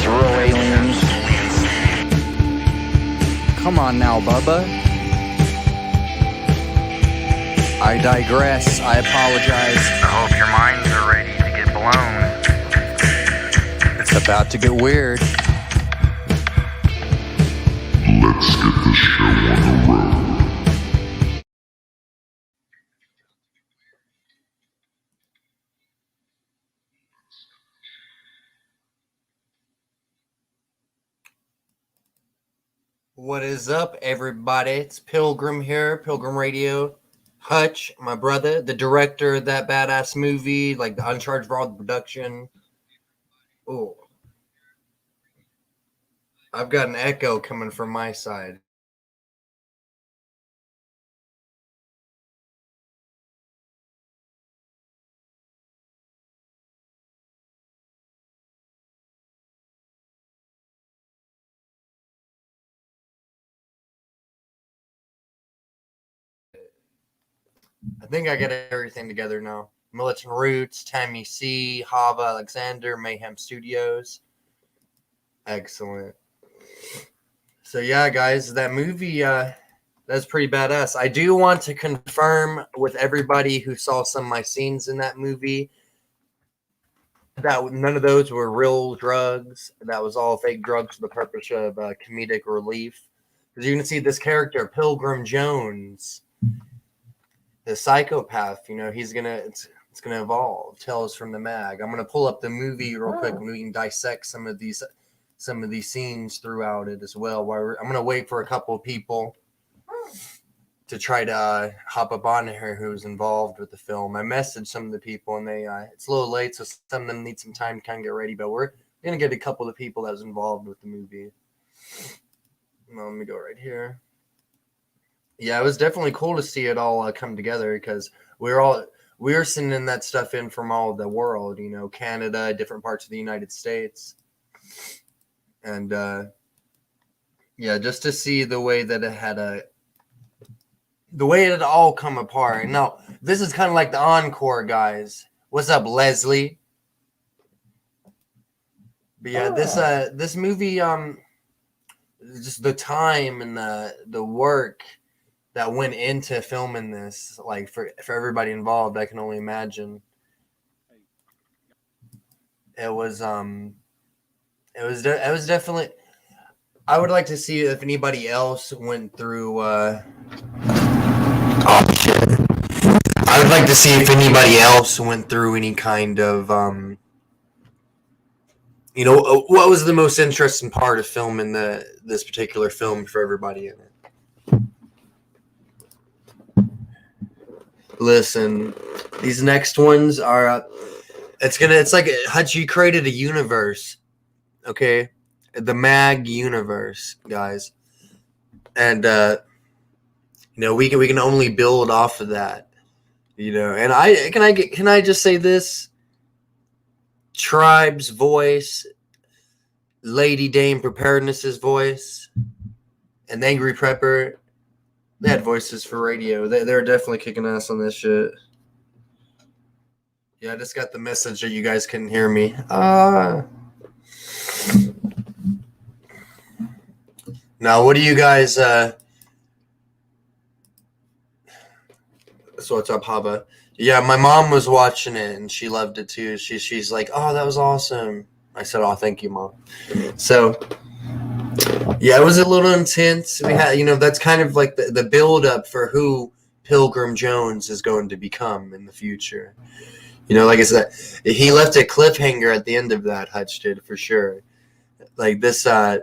these real aliens. Come on now, Bubba. I digress. I apologize. I hope your minds are ready to get blown. It's about to get weird. Let's get the show on the road. What is up, everybody? It's Pilgrim here, Pilgrim Radio. Hutch, my brother, the director of that badass movie, like the uncharged for all the production. Oh, I've got an echo coming from my side. I think I got everything together now. Militant Roots, Tammy C, Hava Alexander, Mayhem Studios. Excellent. So yeah, guys, that movie, that's pretty badass. I do want to confirm with everybody who saw some of my scenes in that movie that none of those were real drugs. That was all fake drugs for the purpose of comedic relief. Because you can see this character, Pilgrim Jones, the psychopath. You know, it's gonna evolve. Tales from the Mag. I'm gonna pull up the movie real quick, and we can dissect some of these scenes throughout it as well. I'm gonna wait for a couple of people to try to hop up on here who's involved with the film. I messaged some of the people, and it's a little late, so some of them need some time to kind of get ready. But we're gonna get a couple of people that was involved with the movie. Well, let me go right here. Yeah, it was definitely cool to see it all come together because we were sending that stuff in from all the world, you know, Canada, different parts of the United States, and yeah, just to see the way that it had the way it all come apart. Now, this is kind of like the encore, guys. What's up, Leslie? But yeah, this movie, just the time and the work that went into filming this, like for everybody involved, I can only imagine. It was definitely. I would like to see if anybody else went through. Oh shit! I would like to see if anybody else went through any kind of what was the most interesting part of filming this particular film for everybody in it. Listen, these next ones are it's like Hutchie created a universe, okay? The MAG universe, guys. And we can only build off of that. You know, and can I just say this? Tribe's voice, Lady Dame Preparedness's voice, and Angry Prepper, they had voices for radio. They're definitely kicking ass on this shit. Yeah, I just got the message that you guys couldn't hear me. Now, what do you guys? So what's up, Hava? Yeah, my mom was watching it and she loved it too. She's like, "Oh, that was awesome." I said, "Oh, thank you, Mom." So, yeah, it was a little intense. We had, that's kind of like the build up for who Pilgrim Jones is going to become in the future. Like I said, he left a cliffhanger at the end of that. Hutch did for sure. Like this, there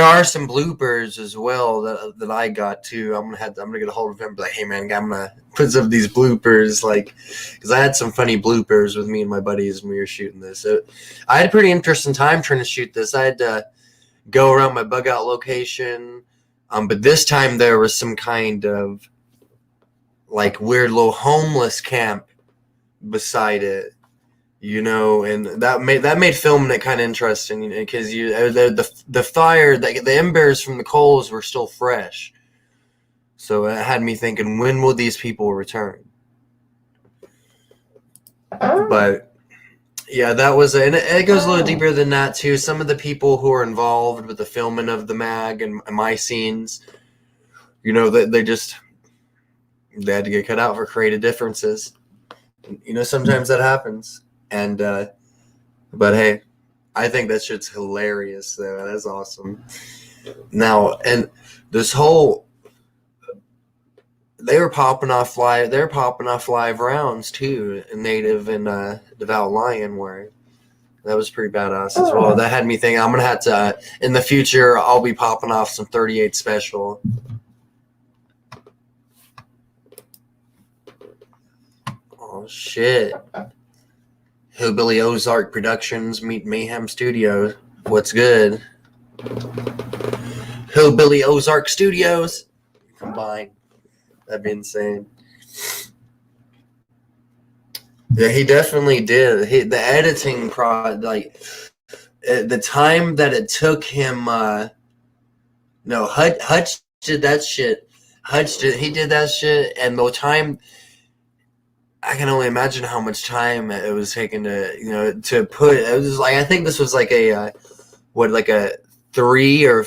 are some bloopers as well that I got too. I'm gonna get a hold of him. But like, hey man, I'm gonna put some of these bloopers, like, because I had some funny bloopers with me and my buddies when we were shooting this. So I had a pretty interesting time trying to shoot this. I had to go around my bug out location, but this time there was some kind of like weird little homeless camp beside it. And that made filming it kind of interesting because the fire, the embers from the coals were still fresh, so it had me thinking, when will these people return? But Yeah, that was, and it goes a little deeper than that too. Some of the people who are involved with the filming of the mag and my scenes, you know, they had to get cut out for creative differences. You know, sometimes that happens. And but hey, I think that shit's hilarious though. That's awesome. Now, and this whole they're popping off live rounds too, Native and Devout Lion were. That was pretty badass as well. That had me thinking I'm gonna have to in the future I'll be popping off some 38 special. Oh shit. Hillbilly Ozark Productions meet Mayhem Studios. What's good? Hillbilly Ozark Studios combined. That'd be insane. Yeah, he definitely did. The editing the time that it took him. No, Hutch did that shit. He did that shit, and the time. I can only imagine how much time it was taking to put. It was like I think this was like a 3 or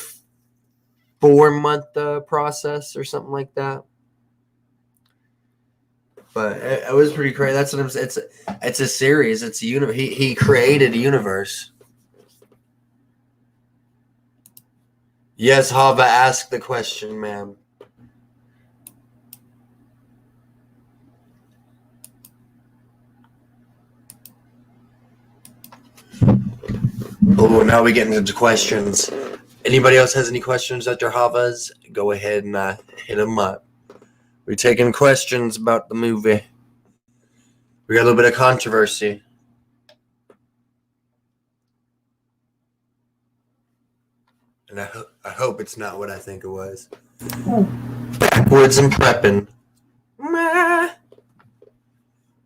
4 month process or something like that. But it was pretty crazy. That's what I'm saying. It's a series. It's a universe. He created a universe. Yes, Hava, ask the question, ma'am. Oh, now we get into questions. Anybody else has any questions at their Havas? Go ahead and hit them up. We're taking questions about the movie. We got a little bit of controversy. And I hope it's not what I think it was. Backwards and prepping.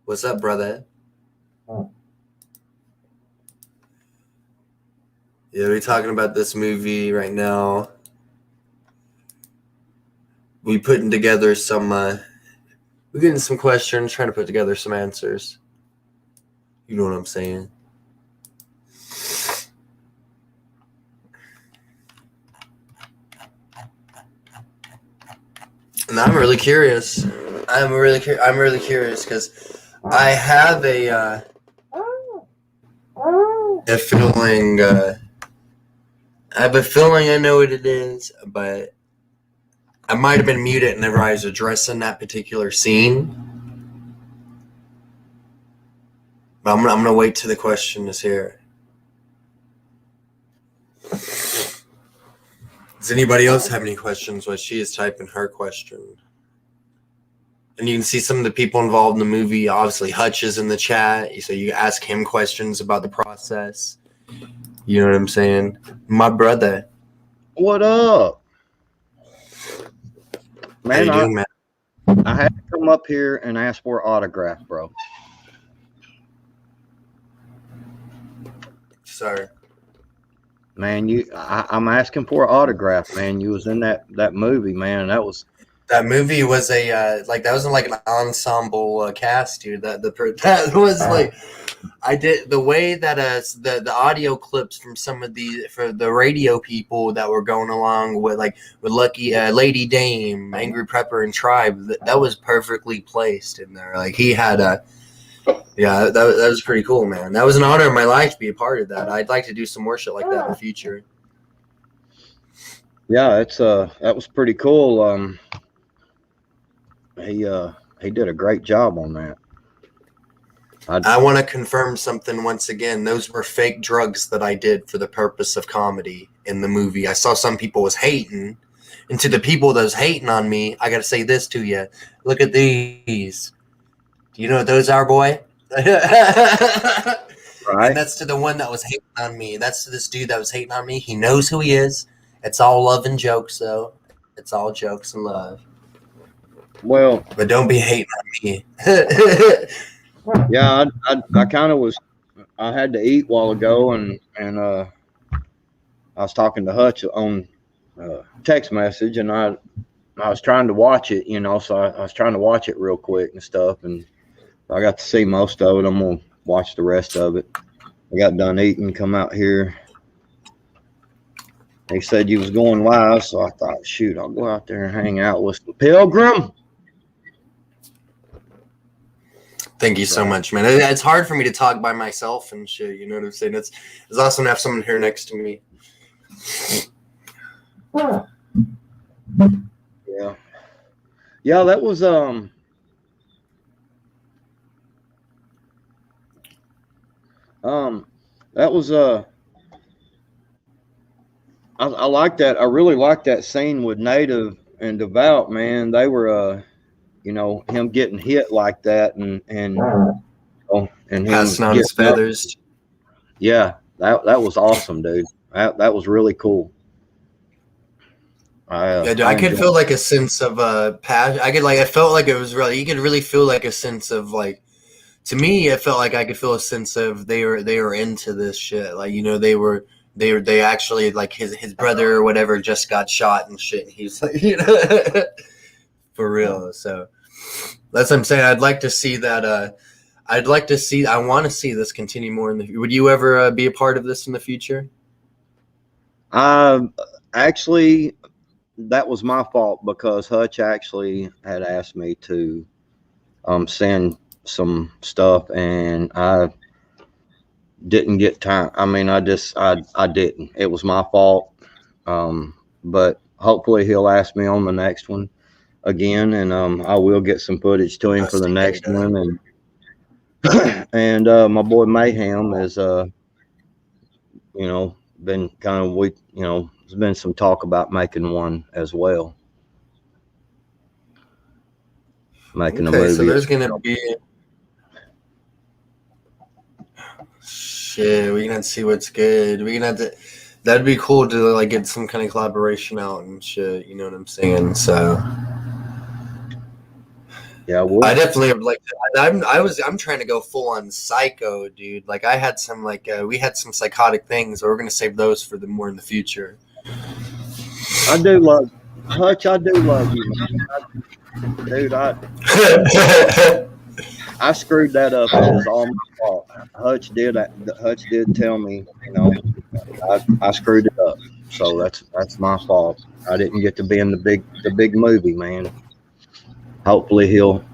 What's up, brother? Yeah, we're talking about this movie right now. We putting together some we're getting some questions, trying to put together some answers. You know what I'm saying? And I'm really curious. I'm really curious because I have a feeling. I have a feeling I know what it is, but I might have been muted whenever I was addressing that particular scene. But I'm gonna wait till the question is here. Does anybody else have any questions while she is typing her question? And you can see some of the people involved in the movie. Obviously, Hutch is in the chat, so you ask him questions about the process. You know what I'm saying? My brother. What up? Man, How you doing, man? I had to come up here and ask for an autograph, bro. Sorry. Man, I'm asking for an autograph, man. You was in that movie, man. That movie was that wasn't like an ensemble cast, dude. That was like I did the way that the audio clips from some of for the radio people that were going along with Lucky Lady Dame, Angry Prepper, and Tribe. That was perfectly placed in there. Like he had that was pretty cool, man. That was an honor in my life to be a part of that. I'd like to do some more shit like that in the future. Yeah, that was pretty cool. He did a great job on that. I want to confirm something once again. Those were fake drugs that I did for the purpose of comedy in the movie. I saw some people was hating, and to the people that was hating on me, I got to say this to you. Look at these. Do you know what those are, boy? Right. And that's to the one that was hating on me. That's to this dude that was hating on me. He knows who he is. It's all love and jokes, though. It's all jokes and love. Well, but don't be hating on me. Yeah, I kind of was. I had to eat a while ago, and I was talking to Hutch on text message, and I was trying to watch it, so I was trying to watch it real quick and stuff, and I got to see most of it. I'm gonna watch the rest of it. I got done eating, come out here. They said you was going live, so I thought, shoot, I'll go out there and hang out with the Pilgrim. Thank you so much, man. It's hard for me to talk by myself and shit. You know what I'm saying? It's awesome to have someone here next to me. Yeah, that was I like that. I really like that scene with Native and Devout, man. They were you know, him getting hit like that and oh, and him Passing on his getting up. feathers. Yeah, that was awesome, dude. That was really cool. Yeah, dude, I I could enjoyed feel like a sense of passion. I felt like it was really. You could really feel like a sense of like. To me, it felt like I could feel a sense of they were into this shit. Like, you know, they actually like his brother or whatever just got shot and shit. And he's like, you know, for real. So that's what I'm saying. I'd like to see that. I'd like to see. I want to see this continue more in the. Would you ever be a part of this in the future? Actually, that was my fault because Hutch actually had asked me to send some stuff and I didn't get time. I mean, I didn't. It was my fault. But hopefully he'll ask me on the next one again, and I will get some footage to him for the next one. And my boy Mayhem is you know, been kind of there's been some talk about making one as well. Making a movie. So there's gonna be shit. We can see what's good. We can have to. That'd be cool to like get some kind of collaboration out and shit. You know what I'm saying? So yeah, I definitely would like. I'm trying to go full on psycho, dude. Like I had some we had some psychotic things. So we're gonna save those for the more in the future. I do love Hutch. I do love you, man. Dude. I screwed that up. It was all my fault. Hutch did tell me, you know, I screwed it up. So that's my fault. I didn't get to be in the big movie, man. Hopefully he'll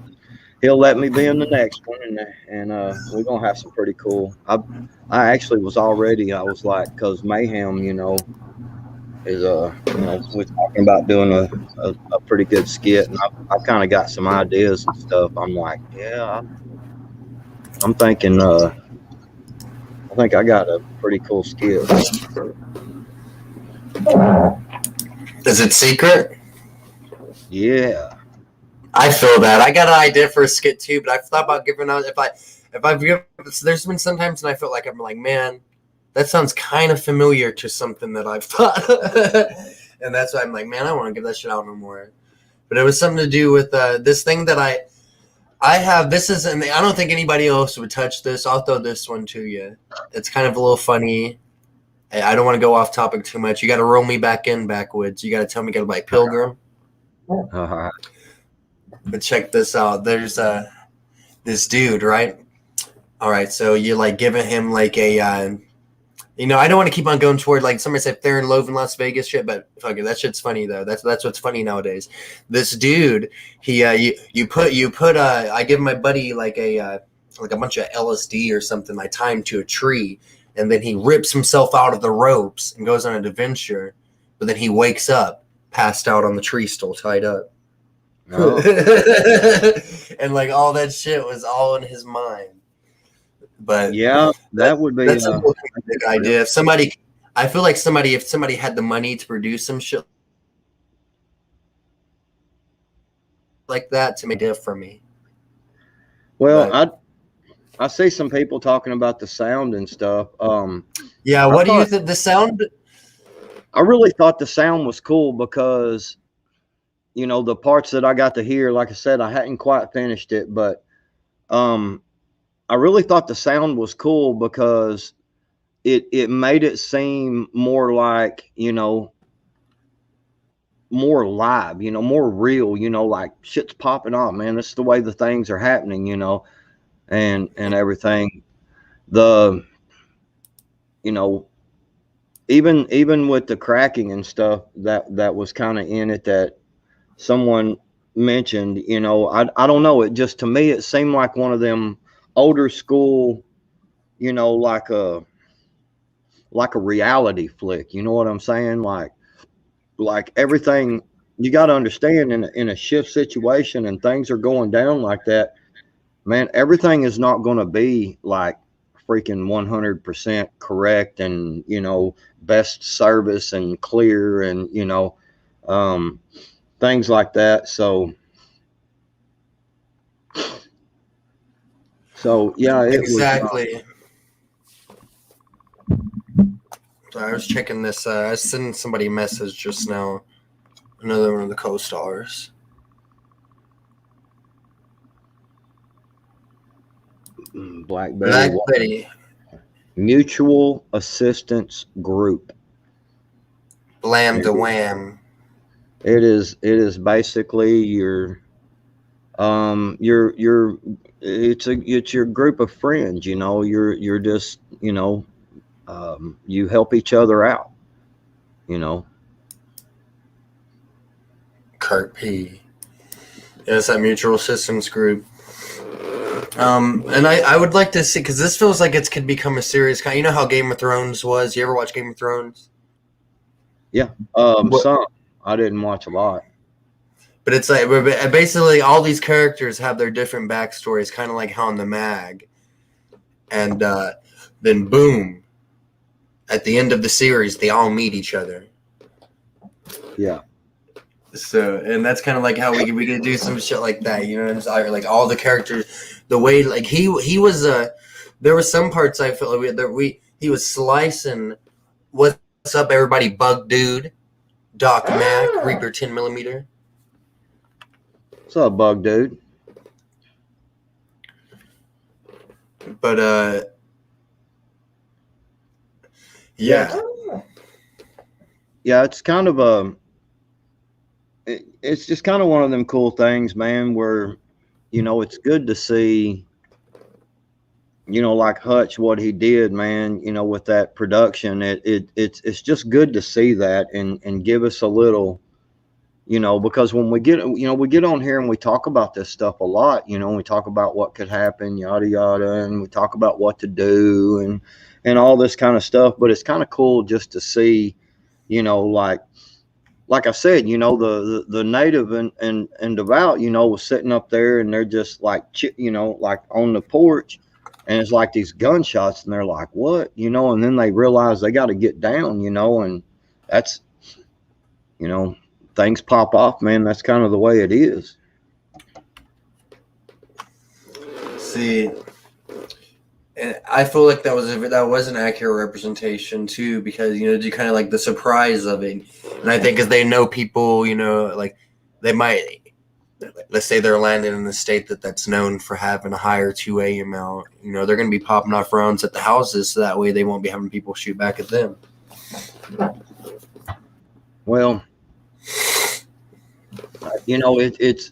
let me be in the next one, and we're gonna have some pretty cool. I actually was already. I was like, because Mayhem, you know, is you know, we're talking about doing a pretty good skit, and I kind of got some ideas and stuff. I'm like, yeah, I'm thinking I think I got a pretty cool skit. Is it secret? Yeah, I feel that. I got an idea for a skit too, but I've thought about giving out if I've given. There's been sometimes, and I felt like I'm like, man, that sounds kind of familiar to something that I've thought, and that's why I'm like, man, I want to give that shit out no more. But it was something to do with this thing that I have. This is, and I don't think anybody else would touch this. I'll throw this one to you. It's kind of a little funny. I don't want to go off topic too much. You got to roll me back in backwards. You got to tell me, you got to buy Pilgrim. But check this out. There's this dude, right? All right, so you're like giving him like a, you know, I don't want to keep on going toward like somebody said Fair and Loaf in Las Vegas shit, but fuck it, that shit's funny though. That's what's funny nowadays. This dude, he you put I give my buddy like a bunch of LSD or something. I tie him to a tree, and then he rips himself out of the ropes and goes on an adventure. But then he wakes up, passed out on the tree, still tied up. Oh. And like all that shit was all in his mind. But yeah, that would be that's a big idea. If somebody had the money to produce some shit like that, to make it for me. Well, but I see some people talking about the sound and stuff. Yeah, what do you think the sound? I really thought the sound was cool because, you know, the parts that I got to hear, like I said, I hadn't quite finished it, but I really thought the sound was cool because it made it seem more like, you know, more live, you know, more real, you know, like shit's popping off, man. This is the way the things are happening, you know, and everything. you know, even with the cracking and stuff that was kind of in it that someone mentioned, you know, I don't know, it just, to me it seemed like one of them older school, you know, like a reality flick, you know what I'm saying? Like everything, you got to understand, in a shift situation and things are going down like that, man, everything is not going to be like freaking 100% correct and, you know, best service and clear and, you know, um, things like that. So yeah, it was, Exactly. So I was checking this. I was sending somebody a message just now. Another one of the co-stars. Black Betty, Black Betty, Mutual Assistance Group. Blam It, to Wham. it is basically your it's your group of friends, you know, you're just, you know, you help each other out, you know. Kurt P. Yeah, it's that mutual systems group. And I would like to see, because this feels like it could become a serious kind. You know how Game of Thrones was. You ever watch Game of Thrones? Yeah. What? Some, I didn't watch a lot. But it's like basically all these characters have their different backstories, kind of like how in the Mag. And then boom, at the end of the series, they all meet each other. Yeah. So, and that's kind of like how we could do some shit like that, you know. Like all the characters, the way like he was there were some parts I felt like he was slicing. What's up, everybody? Bug Dude, Doc Mac, Reaper 10mm. What's up, Bug Dude? But yeah, Yeah, it's kind of it's just kind of one of them cool things, man, where, you know, it's good to see, you know, like Hutch, what he did, man, you know, with that production. It's just good to see that and give us a little, you know, because when we get, you know, we get on here and we talk about this stuff a lot, you know, we talk about what could happen, yada yada, and we talk about what to do and all this kind of stuff. But it's kind of cool just to see, you know, like I said, you know, the native and devout, you know, was sitting up there and they're just like, you know, like on the porch, and it's like these gunshots, and they're like, what, you know, and then they realize they got to get down, you know, and that's, you know, things pop off, man. That's kind of the way it is. see, and I feel like that was an accurate representation too, because you know, you kind of like the surprise of it, and I think as they know people, you know, like they might. Let's say they're landing in a state that's known for having a higher 2A amount, you know, they're going to be popping off rounds at the houses, so that way they won't be having people shoot back at them. Well, you know, it's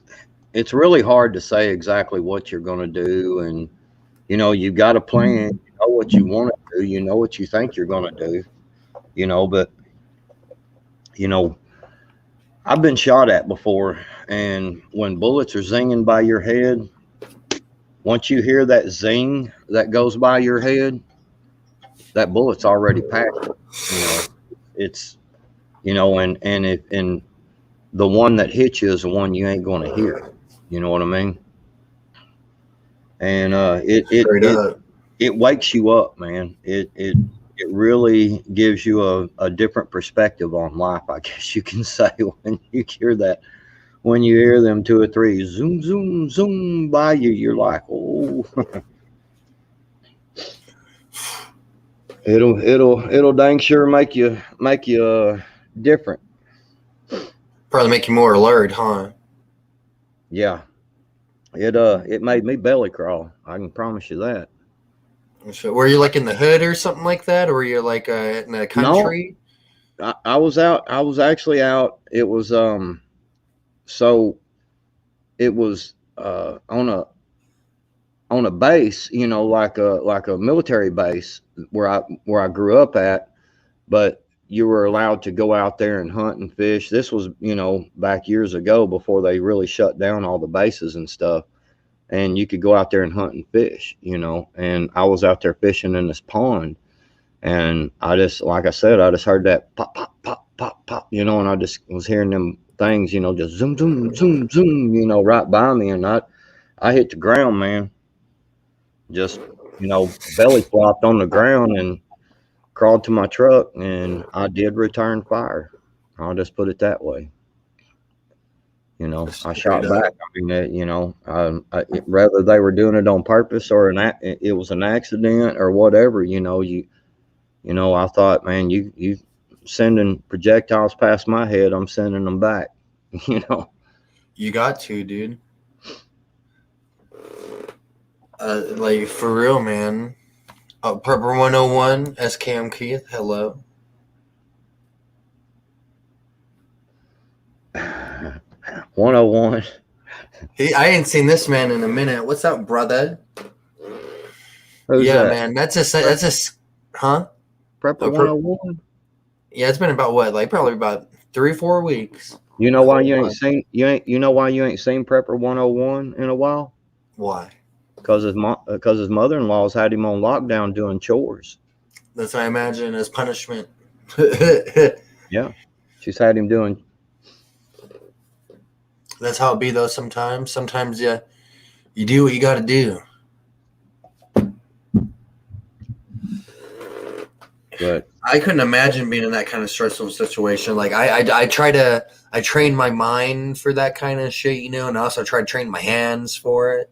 really hard to say exactly what you're going to do, and you know, you got a plan, you know what you want to do, you know what you think you're going to do, you know, but you know, I've been shot at before, and when bullets are zinging by your head, once you hear that zing that goes by your head, that bullet's already passed. You know, it's, you know, and the one that hits you is the one you ain't going to hear. You know what I mean? And Straight up. it wakes you up, man. It really gives you a different perspective on life, I guess you can say, when you hear that. When you hear them two or three zoom, zoom, zoom by you, you're like, oh, it'll dang sure make you different. Probably make you more alert, huh? Yeah, it made me belly crawl. I can promise you that. So, were you like in the hood or something like that, or were you like in the No, country? I was out. I was actually out. It was so it was on on a base, you know, like a military base where I grew up at, but you were allowed to go out there and hunt and fish. This was, you know, back years ago before they really shut down all the bases and stuff. And you could go out there and hunt and fish, you know. And I was out there fishing in this pond, and I just, like I said, I just heard that pop, pop, pop, pop, pop, you know, and I just was hearing them things, you know, just zoom, zoom, zoom, zoom, you know, right by me, and I hit the ground, man. Just, you know, belly flopped on the ground and crawled to my truck, and I did return fire. I'll just put it that way. You know, I Straight shot up. back. I mean, you know, whether they were doing it on purpose or it was an accident or whatever, you know, I thought, man, you sending projectiles past my head, I'm sending them back. You know, You got to, dude. Like for real, man. Prepper 101, SKM Keith, hello. 101. I ain't seen this man in a minute. What's up, brother? Who's Yeah, that? man. Huh? Prepper A per- 101. yeah, it's been about what, like probably about 3-4 weeks. You know why you know why you ain't seen Prepper 101 in a while? Why? Because his mother-in-law's had him on lockdown doing chores. That's what I imagine as punishment. Yeah, she's had him doing. That's how it be though. Sometimes you do what you got to do. But I couldn't imagine being in that kind of stressful situation. Like I train my mind for that kind of shit, you know, and I also try to train my hands for it.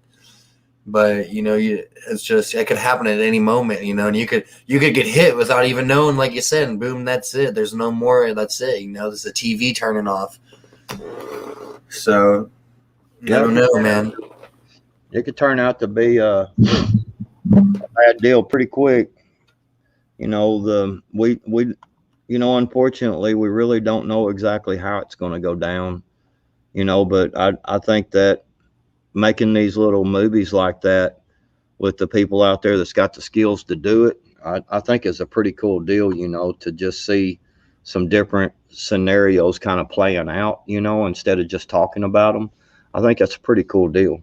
But you know, it's just it could happen at any moment, you know, and you could get hit without even knowing, like you said, and boom, that's it. There's no more. That's it. You know, there's the TV turning off. So I don't know, man. it could turn out to be a bad deal pretty quick. You know, you know, unfortunately, we really don't know exactly how it's going to go down. You know, but I think that making these little movies like that with the people out there that's got the skills to do it, I think is a pretty cool deal, you know, to just see some different scenarios kind of playing out, you know, instead of just talking about them. I think that's a pretty cool deal.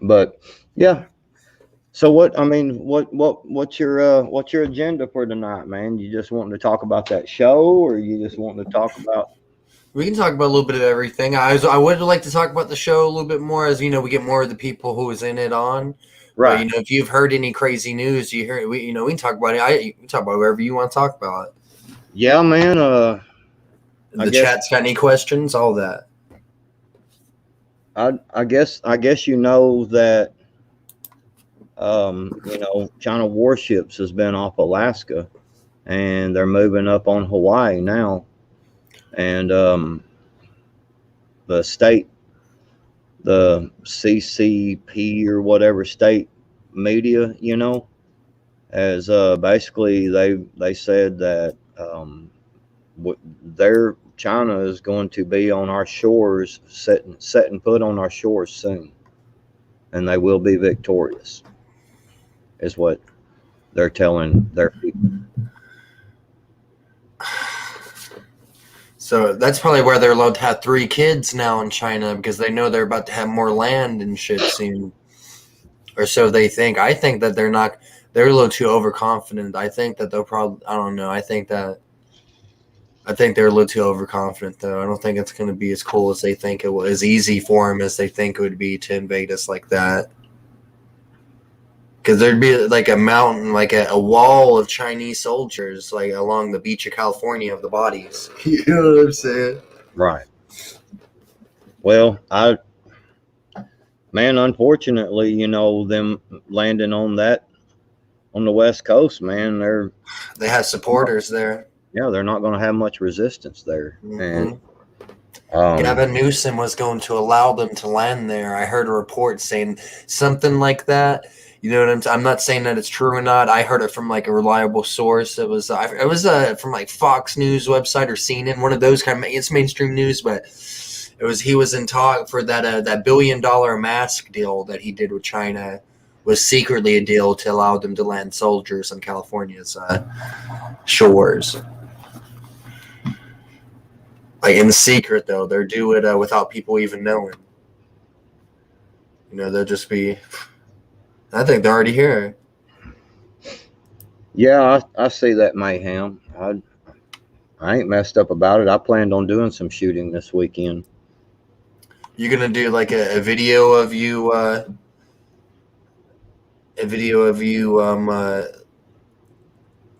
But yeah. So what's your agenda for tonight, man? You just wanting to talk about that show, or you just wanting to talk about? We can talk about a little bit of everything. I would like to talk about the show a little bit more, as you know, we get more of the people who is in it on. But you Right. know, if you've heard any crazy news, we can talk about it. We can talk about whatever you want to talk about. Yeah, man. The chat's got any questions? All that. I guess you know that you know, China warships has been off Alaska, and they're moving up on Hawaii now, and the state, the CCP or whatever state media, you know, as basically they said that their China is going to be on our shores, setting foot on our shores soon, and they will be victorious, is what they're telling their people. So that's probably where they're allowed to have 3 kids now in China, because they know they're about to have more land and shit soon, or so they think. I think that they're not. They're a little too overconfident. I think that they'll probably. I don't know. I think they're a little too overconfident, though. I don't think it's going to be as cool as they think it was, as easy for them as they think it would be to invade us like that. Because there'd be like a mountain, like a wall of Chinese soldiers, like along the beach of California of the bodies. You know what I'm saying? Right. Well, man, unfortunately, you know, them landing on the West Coast, man, They have supporters there. they're not going to have much resistance there. And Mm-hmm. Gavin Newsom was going to allow them to land there. I heard a report saying something like that. You know what I'm not saying that it's true or not. I heard it from like a reliable source. It was from like Fox News website or CNN, one of those kind of it's mainstream news, but he was in talk for that $1 billion mask deal that he did with China was secretly a deal to allow them to land soldiers on California's shores. Like in secret, though, they'll do it without people even knowing. You know, they'll just be. I think they're already here. Yeah, I see that mayhem. I ain't messed up about it. I planned on doing some shooting this weekend. You're gonna do like a video of you,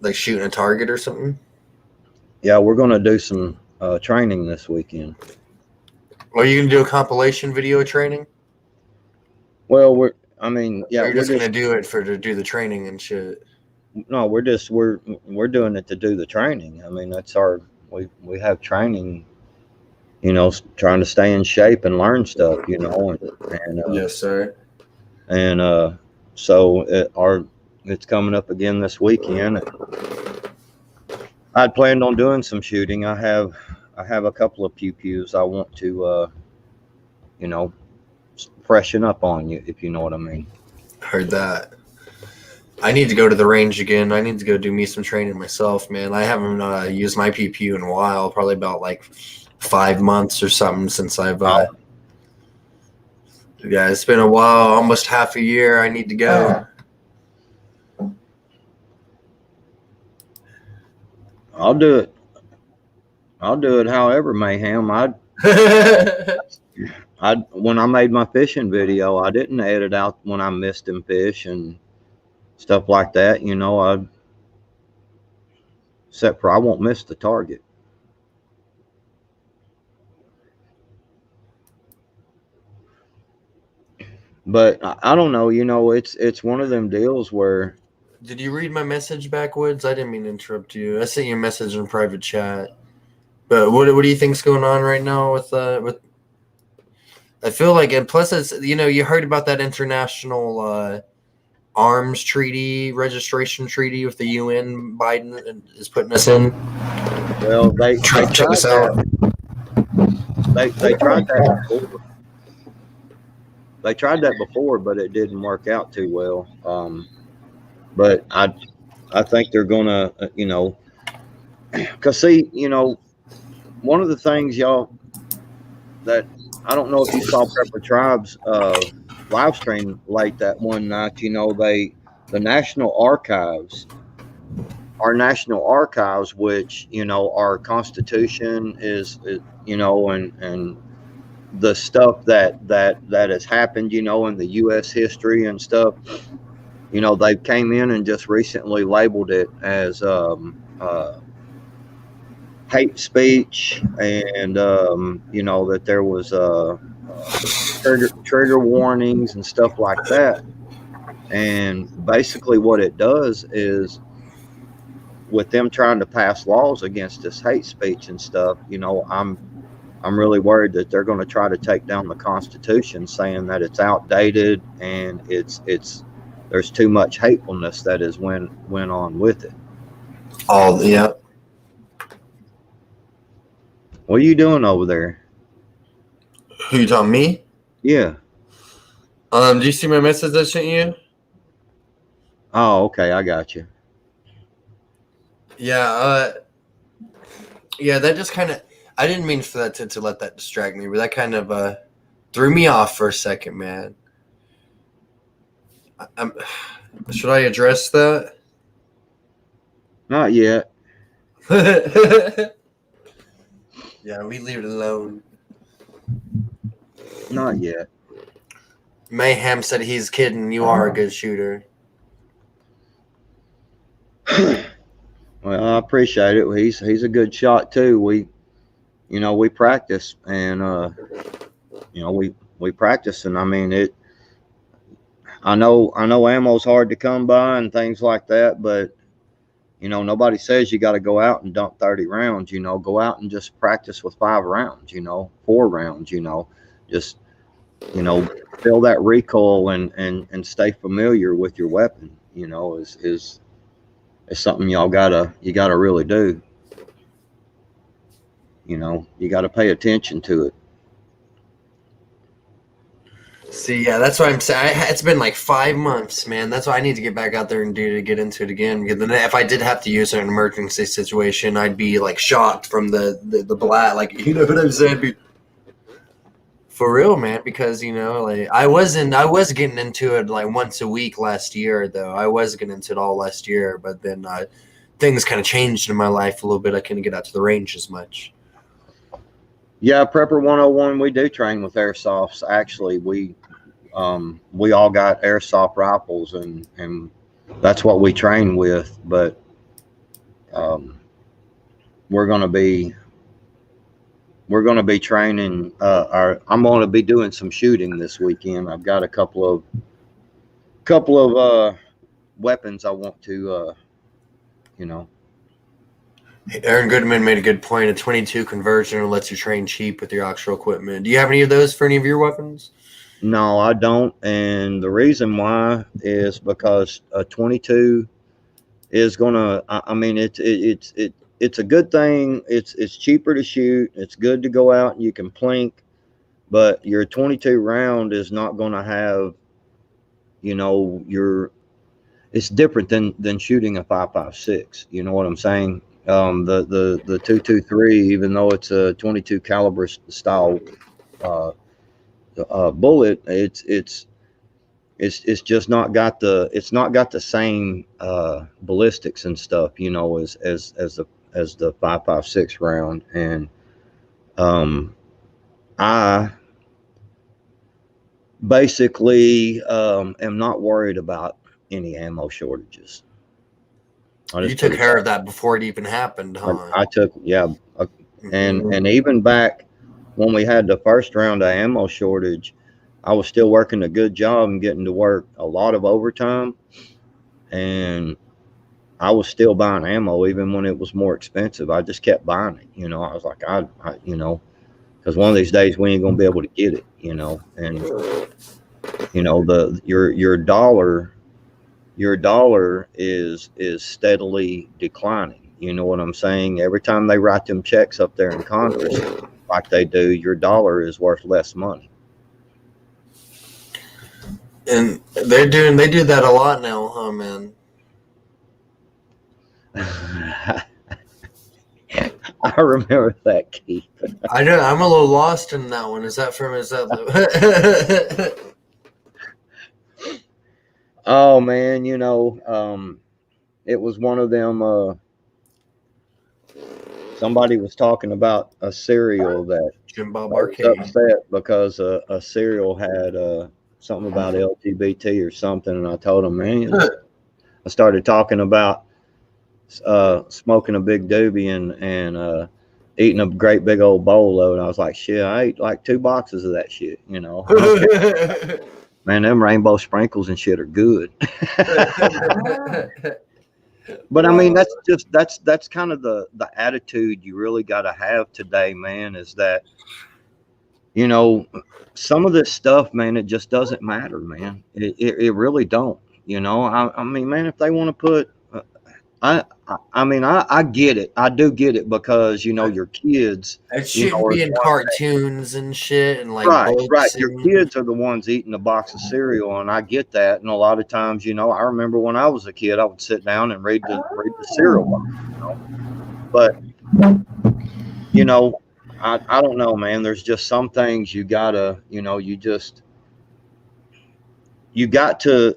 like shooting a target or something. Yeah, we're gonna do some training this weekend. Or are you gonna do a compilation video training? Well, we're Or you're just gonna do it to do the training and shit. No, we're doing it to do the training. I mean, that's we have training, trying to stay in shape and learn stuff, and Yes, sir. And so it's coming up again this weekend. I'd planned on doing some shooting. I have a couple of pews I want to freshen up on, you, if you know what I mean. Heard that. I need to go to the range again. I need to go do me some training myself, man. I haven't used my PPU in a while, probably about like 5 months or something since I've. Yeah, it's been a while, almost half a year. I need to go. I'll do it. However, mayhem. When I made my fishing video, I didn't edit out when I missed them fish and stuff like that. Except for I won't miss the target. But I don't know. It's one of them deals where. Did you read my message backwards? I didn't mean to interrupt you. I sent you a message in private chat. But what do you think's going on right now with I feel like, and plus it's, you heard about that international arms treaty, registration treaty with the UN Biden is putting us in. Well, they check this out. They tried that before. They tried that before, but it didn't work out too well. But I think they're gonna, because see, one of the things y'all that I don't know if you saw Prepper Tribe's live stream late that one night. The National Archives, our National Archives, which our Constitution is and the stuff that has happened, in the U.S. history and stuff. They came in and just recently labeled it as hate speech, and that there was trigger warnings and stuff like that. And basically, what it does is, with them trying to pass laws against this hate speech and stuff, I'm really worried that they're going to try to take down the Constitution, saying that it's outdated and there's too much hatefulness that has went on with it. Oh, yeah. What are you doing over there? Who you talking, me? Yeah. Do you see my message I sent you? Oh, okay, I got you. Yeah, yeah, that just kind of, I didn't mean for that to let that distract me, but that kind of threw me off for a second, man. Should I address that? Not yet. Yeah, we leave it alone. Not yet. Mayhem said he's kidding. You are a good shooter. Well, I appreciate it. He's a good shot too. We practice, and we practice, and I mean it. I know ammo's hard to come by and things like that, but You know, nobody says you got to go out and dump 30 rounds. You know, go out and just practice with 5 rounds. You know, 4 rounds. You know, just feel that recoil and stay familiar with your weapon. You know, is something you gotta really do. You know, you got to pay attention to it. See, yeah, that's what I'm saying. It's been like 5 months, man. That's what I need to get back out there and do to get into it again. Because then if I did have to use it in an emergency situation, I'd be like shocked from the blast. Like, you know what I'm saying? For real, man. Because like I was getting into it like once a week last year, though. I was getting into it all last year, but then things kind of changed in my life a little bit. I couldn't get out to the range as much. Yeah, Prepper 101, we do train with airsofts. Actually, we all got airsoft rifles, and that's what we train with. But we're gonna be training. I'm gonna be doing some shooting this weekend. I've got a couple of weapons I want to Aaron Goodman made a good point. A 22 conversion lets you train cheap with your actual equipment. Do you have any of those for any of your weapons? No, I don't. And the reason why is because a 22 is gonna. I mean, it's a good thing. It's cheaper to shoot. It's good to go out and you can plink, but your 22 round is not gonna have, it's different than shooting a 5.56. You know what I'm saying? The 223, even though it's a 22 caliber style bullet, it's just not got the same ballistics and stuff, as the 5.56 round. And I basically am not worried about any ammo shortages. You took care of that before it even happened, huh? I took, yeah. And even back when we had the first round of ammo shortage, I was still working a good job and getting to work a lot of overtime, and I was still buying ammo even when it was more expensive. I just kept buying it. I was like, because one of these days we ain't gonna be able to get it. And your dollar is steadily declining. You know what I'm saying? Every time they write them checks up there in Congress, like they do, your dollar is worth less money. And they do that a lot now, huh, man? I remember that, Keith. I know. I'm a little lost in that one. Is that? Oh man, it was one of them. Somebody was talking about a cereal that Jim Bob was Arcade. upset because a cereal had something about LGBT or something, and I told him, man, I started talking about smoking a big doobie and eating a great big old bowl load. I was like, shit, I ate like 2 boxes of that shit, Man, them rainbow sprinkles and shit are good. But I mean, that's kind of the attitude you really got to have today, man, is that, some of this stuff, man, it just doesn't matter, man. It really don't, I mean, man, if they want to put, I mean, I get it. I do get it because, your kids. It shouldn't be in cartoons and shit and like right. books. Your kids are the ones eating a box of cereal, and I get that. And a lot of times, I remember when I was a kid, I would sit down and read the cereal box, But, I don't know, man. There's just some things you gotta, you got to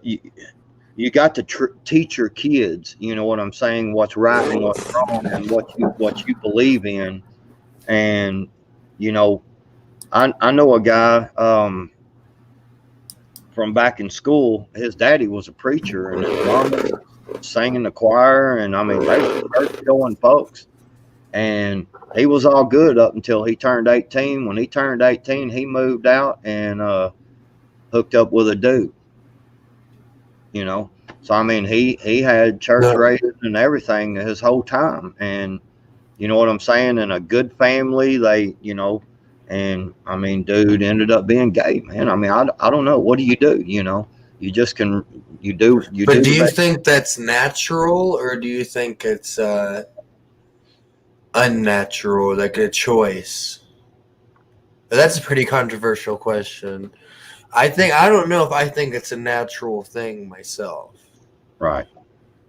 teach your kids, you know what I'm saying, what's right and what's wrong and what you believe in. And, I know a guy from back in school. His daddy was a preacher and his mom sang in the choir. And I mean, they were church-going folks. And he was all good up until he turned 18. When he turned 18, he moved out and hooked up with a dude. So I mean, he had church No. raising and everything his whole time, and you know what I'm saying? In a good family, they, you know, and I mean, dude ended up being gay, man. I mean, I don't know. What do? You know, you just can, you do But do the you best. think that's natural, or do you think it's unnatural, like a choice? That's a pretty controversial question. I don't know if I think it's a natural thing myself. Right.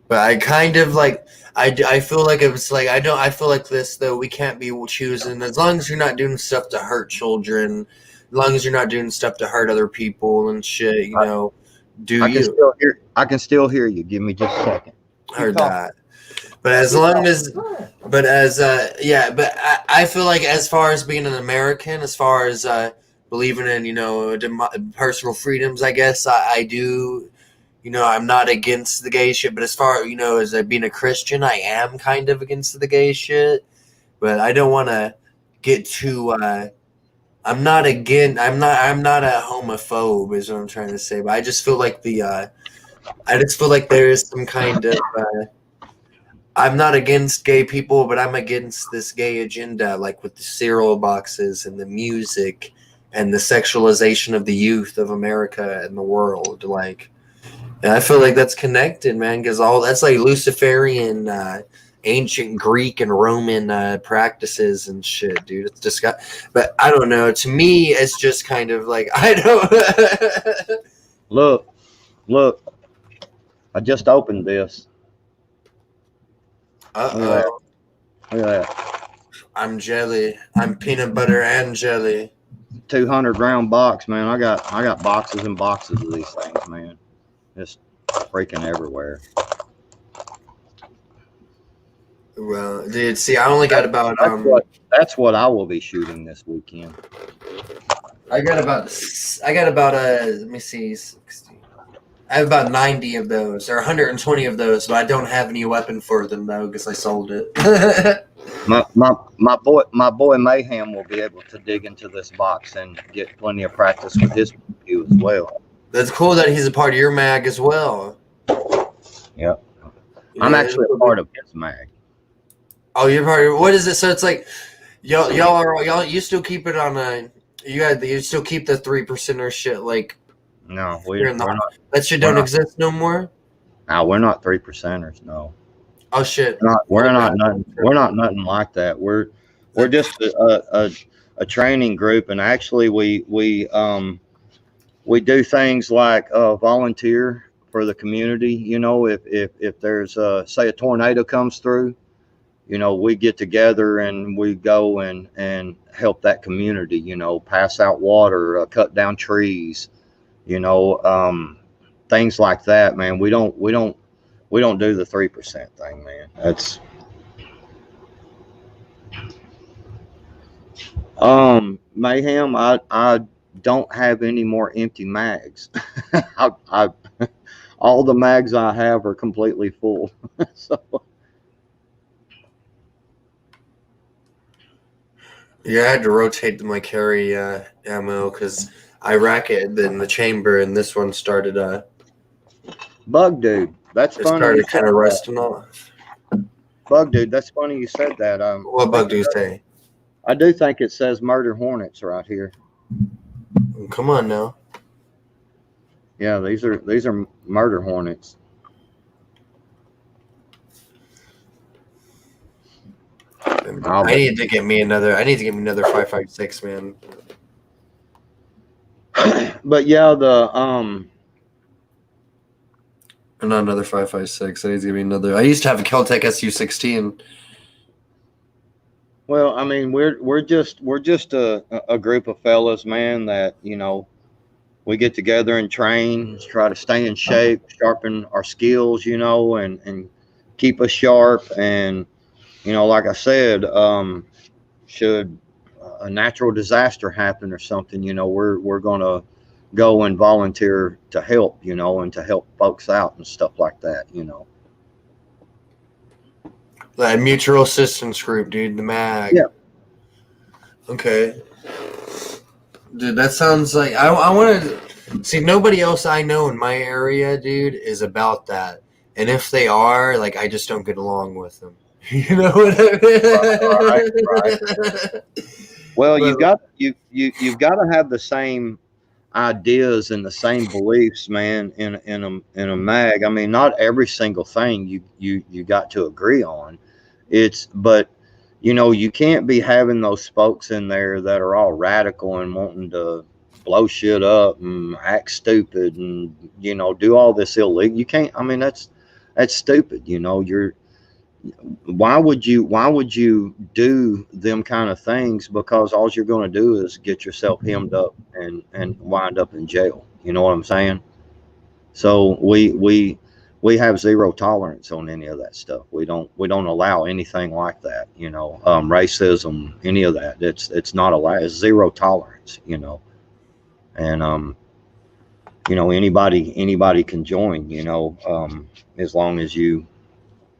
But I kind of like I feel like it's like I feel like this though we can't be choosing as long as you're not doing stuff to hurt children, as long as you're not doing stuff to hurt other people and shit, you know, do you? I can still hear you. Give me just a second. Heard that. But as long as but as yeah, but I feel like as far as being an American, as far as believing in, you know, personal freedoms, I guess I do. You know, I'm not against the gay shit, but as far, you know, as being a Christian, I am kind of against the gay shit. But I don't want to get too. I'm not a homophobe, is what I'm trying to say. But I just feel like I just feel like there is some kind of. I'm not against gay people, but I'm against this gay agenda, like with the cereal boxes and the music and the sexualization of the youth of America and the world. Like, and I feel like that's connected, man, because all that's like Luciferian, ancient Greek and Roman practices and shit, dude. It's disgusting. But I don't know. To me, it's just kind of like I don't. Look. I just opened this. Look at that. Uh-oh. Look at that. I'm jelly. I'm peanut butter and jelly. 200 round box, man. I got boxes and boxes of these things, man. Just freaking everywhere. Well, dude, see, I only got about That's what I will be shooting this weekend. I got about let me see, 60. I have about 90 of those, or 120 of those, but I don't have any weapon for them though, because I sold it. My boy Mayhem will be able to dig into this box and get plenty of practice with his review as well. That's cool that he's a part of your mag as well. Yep. I'm actually a part of his mag. Oh, you're part of what is it? So it's like y'all you still keep it on a you still keep the 3%er shit like No, we're not. That shit don't exist no more. No, we're not 3%ers. No. Oh shit. We're not nothing like that. We're just a training group, and actually we do things like volunteer for the community. You know, if there's say a tornado comes through, you know, we get together and we go and help that community. You know, pass out water, cut down trees. You know, things like that, man. We don't do the 3% thing, man. That's Mayhem. I don't have any more empty mags. I all the mags I have are completely full. So yeah, I had to rotate my carry ammo because I rack it in the chamber, and this one started Bug dude, that's it funny. started kind of rusting off. Bug dude, that's funny you said that. What bug do you say? I do think it says murder hornets right here. Come on now. Yeah, these are murder hornets. I need to get me another 5.56, man. But yeah, Not another 5.56. I need to get me another. I used to have a Keltec SU-16. Well, I mean, we're just a group of fellas, man, that, you know, we get together and train, try to stay in shape, sharpen our skills, you know, and keep us sharp. And, you know, like I said, should a natural disaster happen or something, you know, we're gonna go and volunteer to help, you know, and to help folks out and stuff like that, you know. That mutual assistance group, dude, the MAG. Yeah. Okay. Dude, that sounds like I wanted. See, nobody else I know in my area, dude, is about that. And if they are, like, I just don't get along with them. You know what Right, right. I mean? Well, But you've got to have the same ideas and the same beliefs, man, in a mag. I mean, not every single thing you got to agree on. But you can't be having those folks in there that are all radical and wanting to blow shit up and act stupid and do all this illegal. You can't. I mean, that's stupid. Why would you do them kind of things? Because all you're going to do is get yourself hemmed up and wind up in jail. You know what I'm saying? So we have zero tolerance on any of that stuff. We don't allow anything like that. Racism, any of that. It's not allowed. It's zero tolerance. And anybody can join. As long as you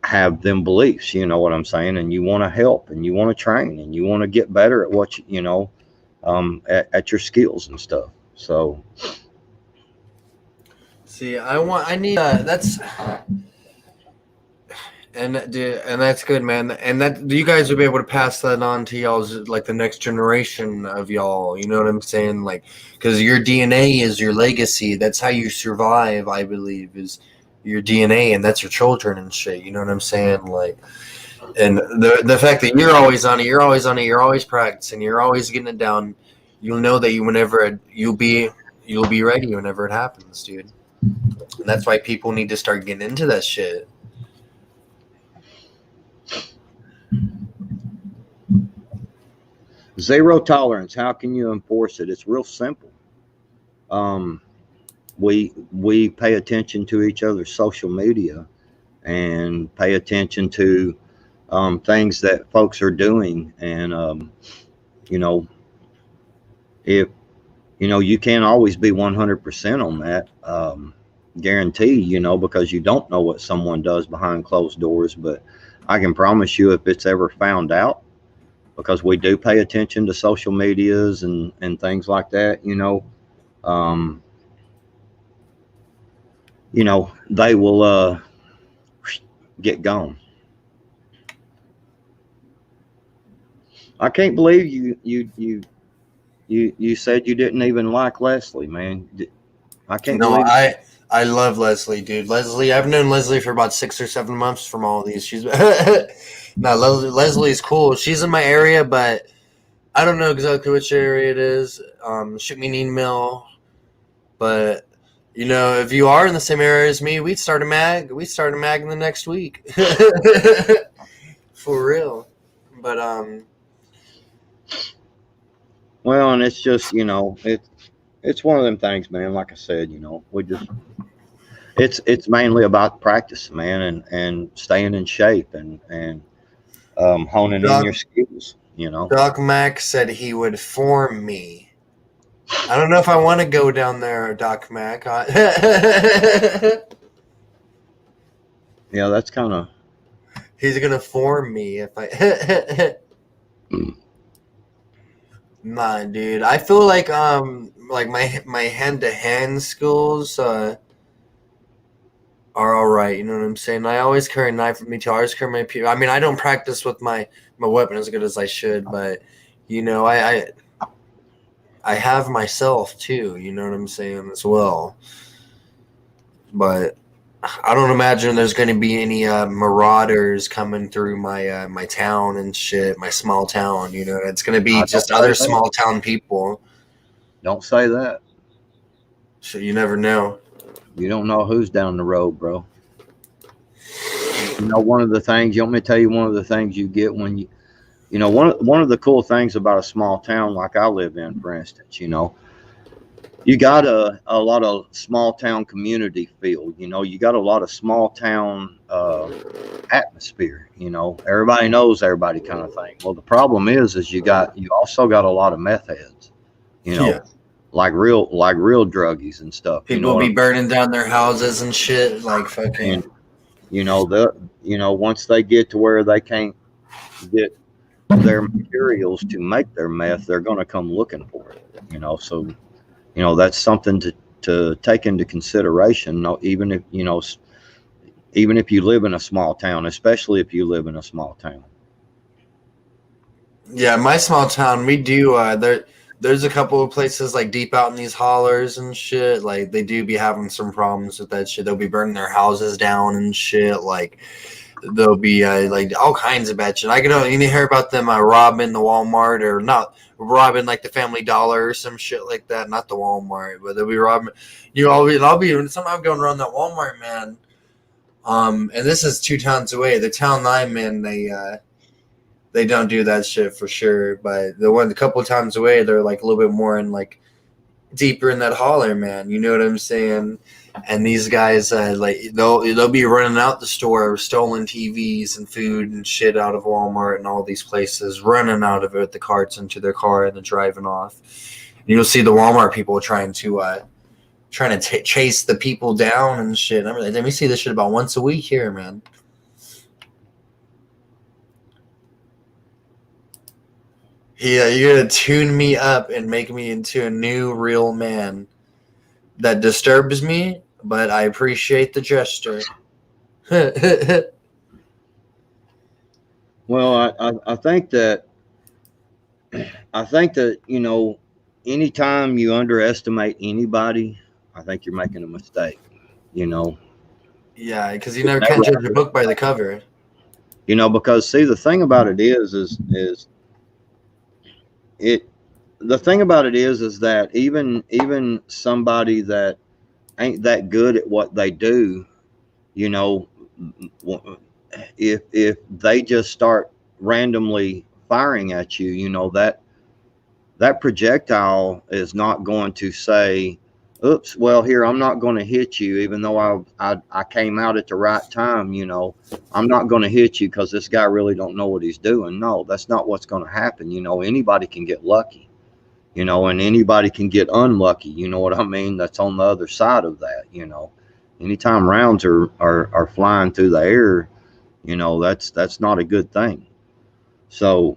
have them beliefs, you know what I'm saying, and you want to help and you want to train and you want to get better at what at your skills and stuff. So see, I need that's and that's good, man. And that you guys will be able to pass that on to y'all's like the next generation of y'all. You know what I'm saying? Like, because your DNA is your legacy. That's how you survive. I believe is your DNA, and that's your children and shit. You know what I'm saying? Like, and the fact that you're always on it, you're always practicing, you're always getting it down. You'll know that you'll be ready whenever it happens, dude. And that's why people need to start getting into that shit. zero tolerance. How can you enforce it? It's real simple. Um, we pay attention to each other's social media and pay attention to things that folks are doing, and you know if you can't always be 100% on that guarantee, because you don't know what someone does behind closed doors. But I can promise you, if it's ever found out, because we do pay attention to social medias and things like that, um, they will get gone. I can't believe you said you didn't even like Leslie, man. I can't No, believe. I love Leslie, dude. Leslie, I've known Leslie for about 6 or 7 months from all these. She's no, Leslie's cool. She's in my area, but I don't know exactly which area it is. Shoot me an email. But if you are in the same area as me, we'd start a mag. We start a mag in the next week, for real. But Well, and it's just it's one of them things, man. Like I said, we just it's mainly about practice, man, and staying in shape and honing in your Doc skills. Doc Mac said he would form me. I don't know if I want to go down there, Doc Mac. Yeah, that's kind of. He's gonna form me if I. Nah, dude. I feel like my hand to hand skills are all right. You know what I'm saying? I always carry a knife with me too. I always carry my. I mean, I don't practice with my weapon as good as I should, but I have myself too. You know what I'm saying as well. But I don't imagine there's going to be any marauders coming through my town and shit, my small town. It's going to be Don't just say other that. small town people. Don't say that. So you never know. You don't know who's down the road, bro. One of the things, you want me to tell you, one of the things you get when one of the cool things about a small town like I live in, for instance, you got a lot of small town community feel. You got a lot of small town atmosphere. Everybody knows everybody, kind of thing. Well, the problem is you also got a lot of meth heads. Yeah. Like real druggies and stuff. People be burning down their houses and shit, like fucking. And once they get to where they can't get their materials to make their meth, they're going to come looking for it. So that's something to take into consideration. No, even if even if you live in a small town, especially if you live in a small town. Yeah, my small town, we do. There's a couple of places like deep out in these hollers and shit. Like they do be having some problems with that shit. They'll be burning their houses down and shit. Like there'll be like all kinds of bad shit. I can only hear about them robbing the Walmart or not robbing like the Family Dollar or some shit like that. Not the Walmart, but they'll be robbing. I'll be sometimes going around that Walmart, man. And this is 2 towns away. The town I'm in, they don't do that shit for sure. But a couple of times away, they're like a little bit more in like deeper in that holler, man. You know what I'm saying? And these guys, like they'll be running out the store, stolen TVs and food and shit out of Walmart and all these places, running out of it with the carts into their car and then driving off. And you'll see the Walmart people trying to chase the people down and shit. I mean, we see this shit about once a week here, man. Yeah, you're gonna tune me up and make me into a new real man. That disturbs me, but I appreciate the gesture. Well, I think that anytime you underestimate anybody, I think you're making a mistake. Yeah, because you never can't judge a book by the cover. Because see, the thing about it is it. The thing about it is that even somebody that ain't that good at what they do, you know, if they just start randomly firing at you, that projectile is not going to say, oops, well, here, I'm not going to hit you, even though I came out at the right time. I'm not going to hit you because this guy really don't know what he's doing. No, that's not what's going to happen. Anybody can get lucky, and anybody can get unlucky. You know what I mean? That's on the other side of that. Anytime rounds are flying through the air, that's not a good thing. So,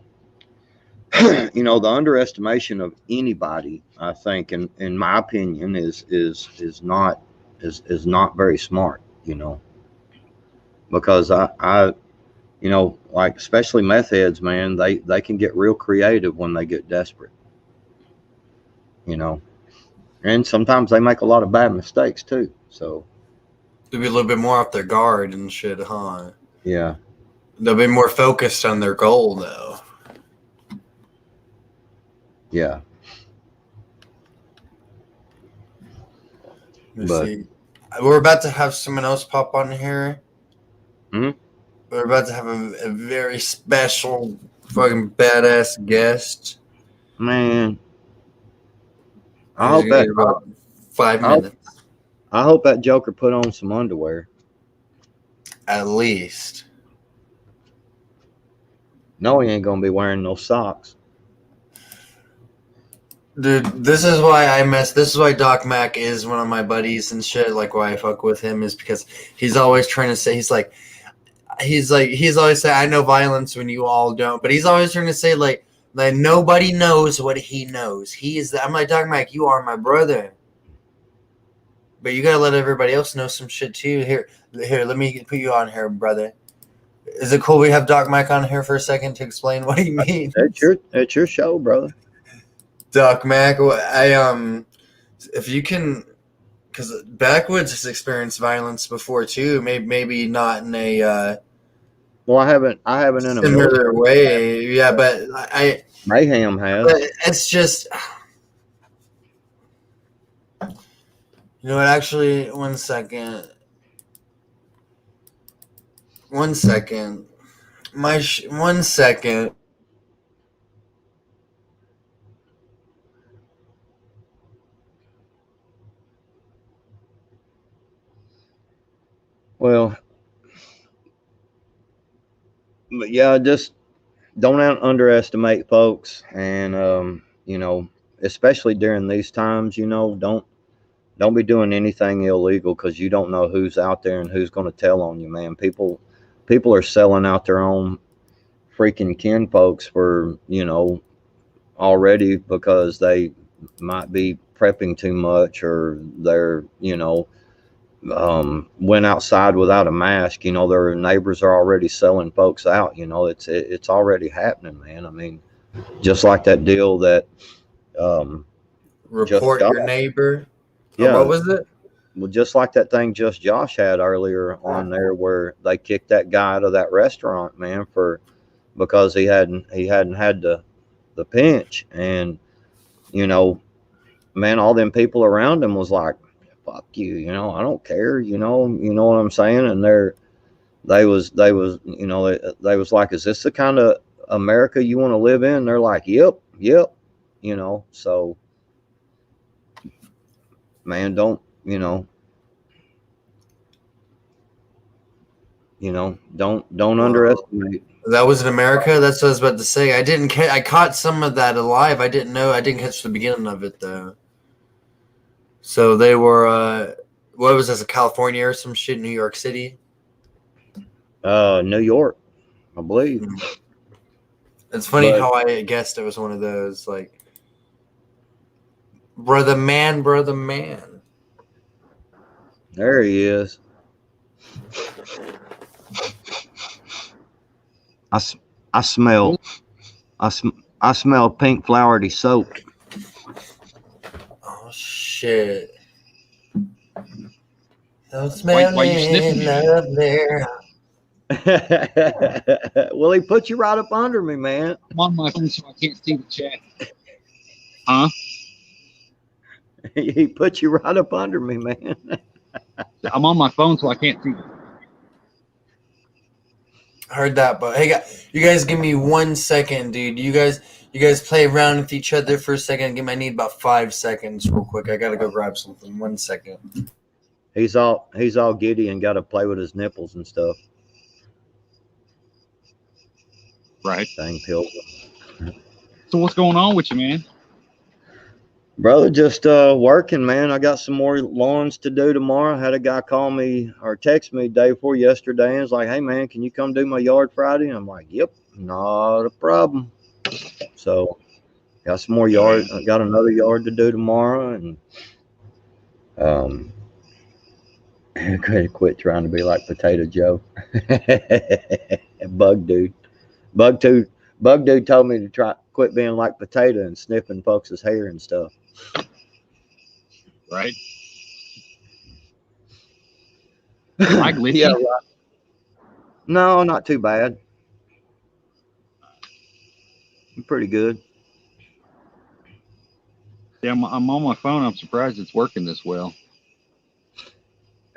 the underestimation of anybody, I think, in my opinion, is not very smart. Because I like especially meth heads, man, they can get real creative when they get desperate. And sometimes they make a lot of bad mistakes too. So They'll be a little bit more off their guard and shit, huh? yeah. They'll be more focused on their goal, though. Yeah. But see. We're about to have someone else pop on here. Mm-hmm. We're about to have a very special, fucking badass guest. Man, I hope that about 5 minutes. I hope that Joker put on some underwear. At least. No, he ain't gonna be wearing no socks. Dude, this is why this is why Doc Mac is one of my buddies and shit. Like why I fuck with him is because he's always trying to say he's always saying I know violence when you all don't, but he's always trying to say like nobody knows what he knows. I'm like, Doc Mac, you are my brother. But you gotta let everybody else know some shit too. Here, let me put you on here, brother. Is it cool we have Doc Mac on here for a second to explain what he means? It's your show, brother. Doc Mac, if you can, because Backwoods has experienced violence before too. Maybe not in a well, I haven't in a similar way. Yeah, but Mayhem has. But it's just, you know what? Actually, 1 second. 1 second. 1 second. Well, but yeah, just don't underestimate folks, and especially during these times, don't be doing anything illegal because you don't know who's out there and who's going to tell on you, man. People are selling out their own freaking kin folks for already because they might be prepping too much, or they're, went outside without a mask. Their neighbors are already selling folks out. It's already happening, man. I mean, just like that deal that just Report Josh, your neighbor. Or yeah, what was it? well, just like that thing just Josh had earlier on there, where they kicked that guy out of that restaurant, man, because he hadn't had the pinch. And man, all them people around him was like, fuck you, I don't care, what I'm saying. And they was like, is this the kind of America you want to live in? They're like, yep. So man, don't don't underestimate. That was in America. That's what I was about to say. I didn't. I caught some of that alive. I didn't know. I didn't catch the beginning of it though. So they were. What was this? California or some shit? New York City. New York, I believe. It's funny But how I guessed it was one of those. Like, brother man, brother man. there he is. I smell I smell pink flowery soap. Oh shit! So Why you sniffing smelling me? love there. Well, he put you right up under me, man. I'm on my phone so I can't see the chat. Huh? He put you right up under me, man. I'm on my phone so I can't see. Heard that, but hey, you guys, give me 1 second, dude. You guys play around with each other for a second. I need about 5 seconds, real quick. I gotta go grab something. 1 second. He's all giddy and got to play with his nipples and stuff. Right. Dang Pilgrim. So what's going on with you, man? Brother, just working, man. I got some more lawns to do tomorrow. I had a guy call me or text me day before yesterday and was like, hey, man, can you come do my yard Friday? And I'm like, yep, not a problem. So got some more yard. I got another yard to do tomorrow. And quit trying to be like Potato Joe. Bug dude told me to quit being like Potato and sniffing folks' hair and stuff. Right. Like Licky? Yeah, right. No, not too bad. I'm pretty good. Yeah, I'm on my phone. I'm surprised it's working this well.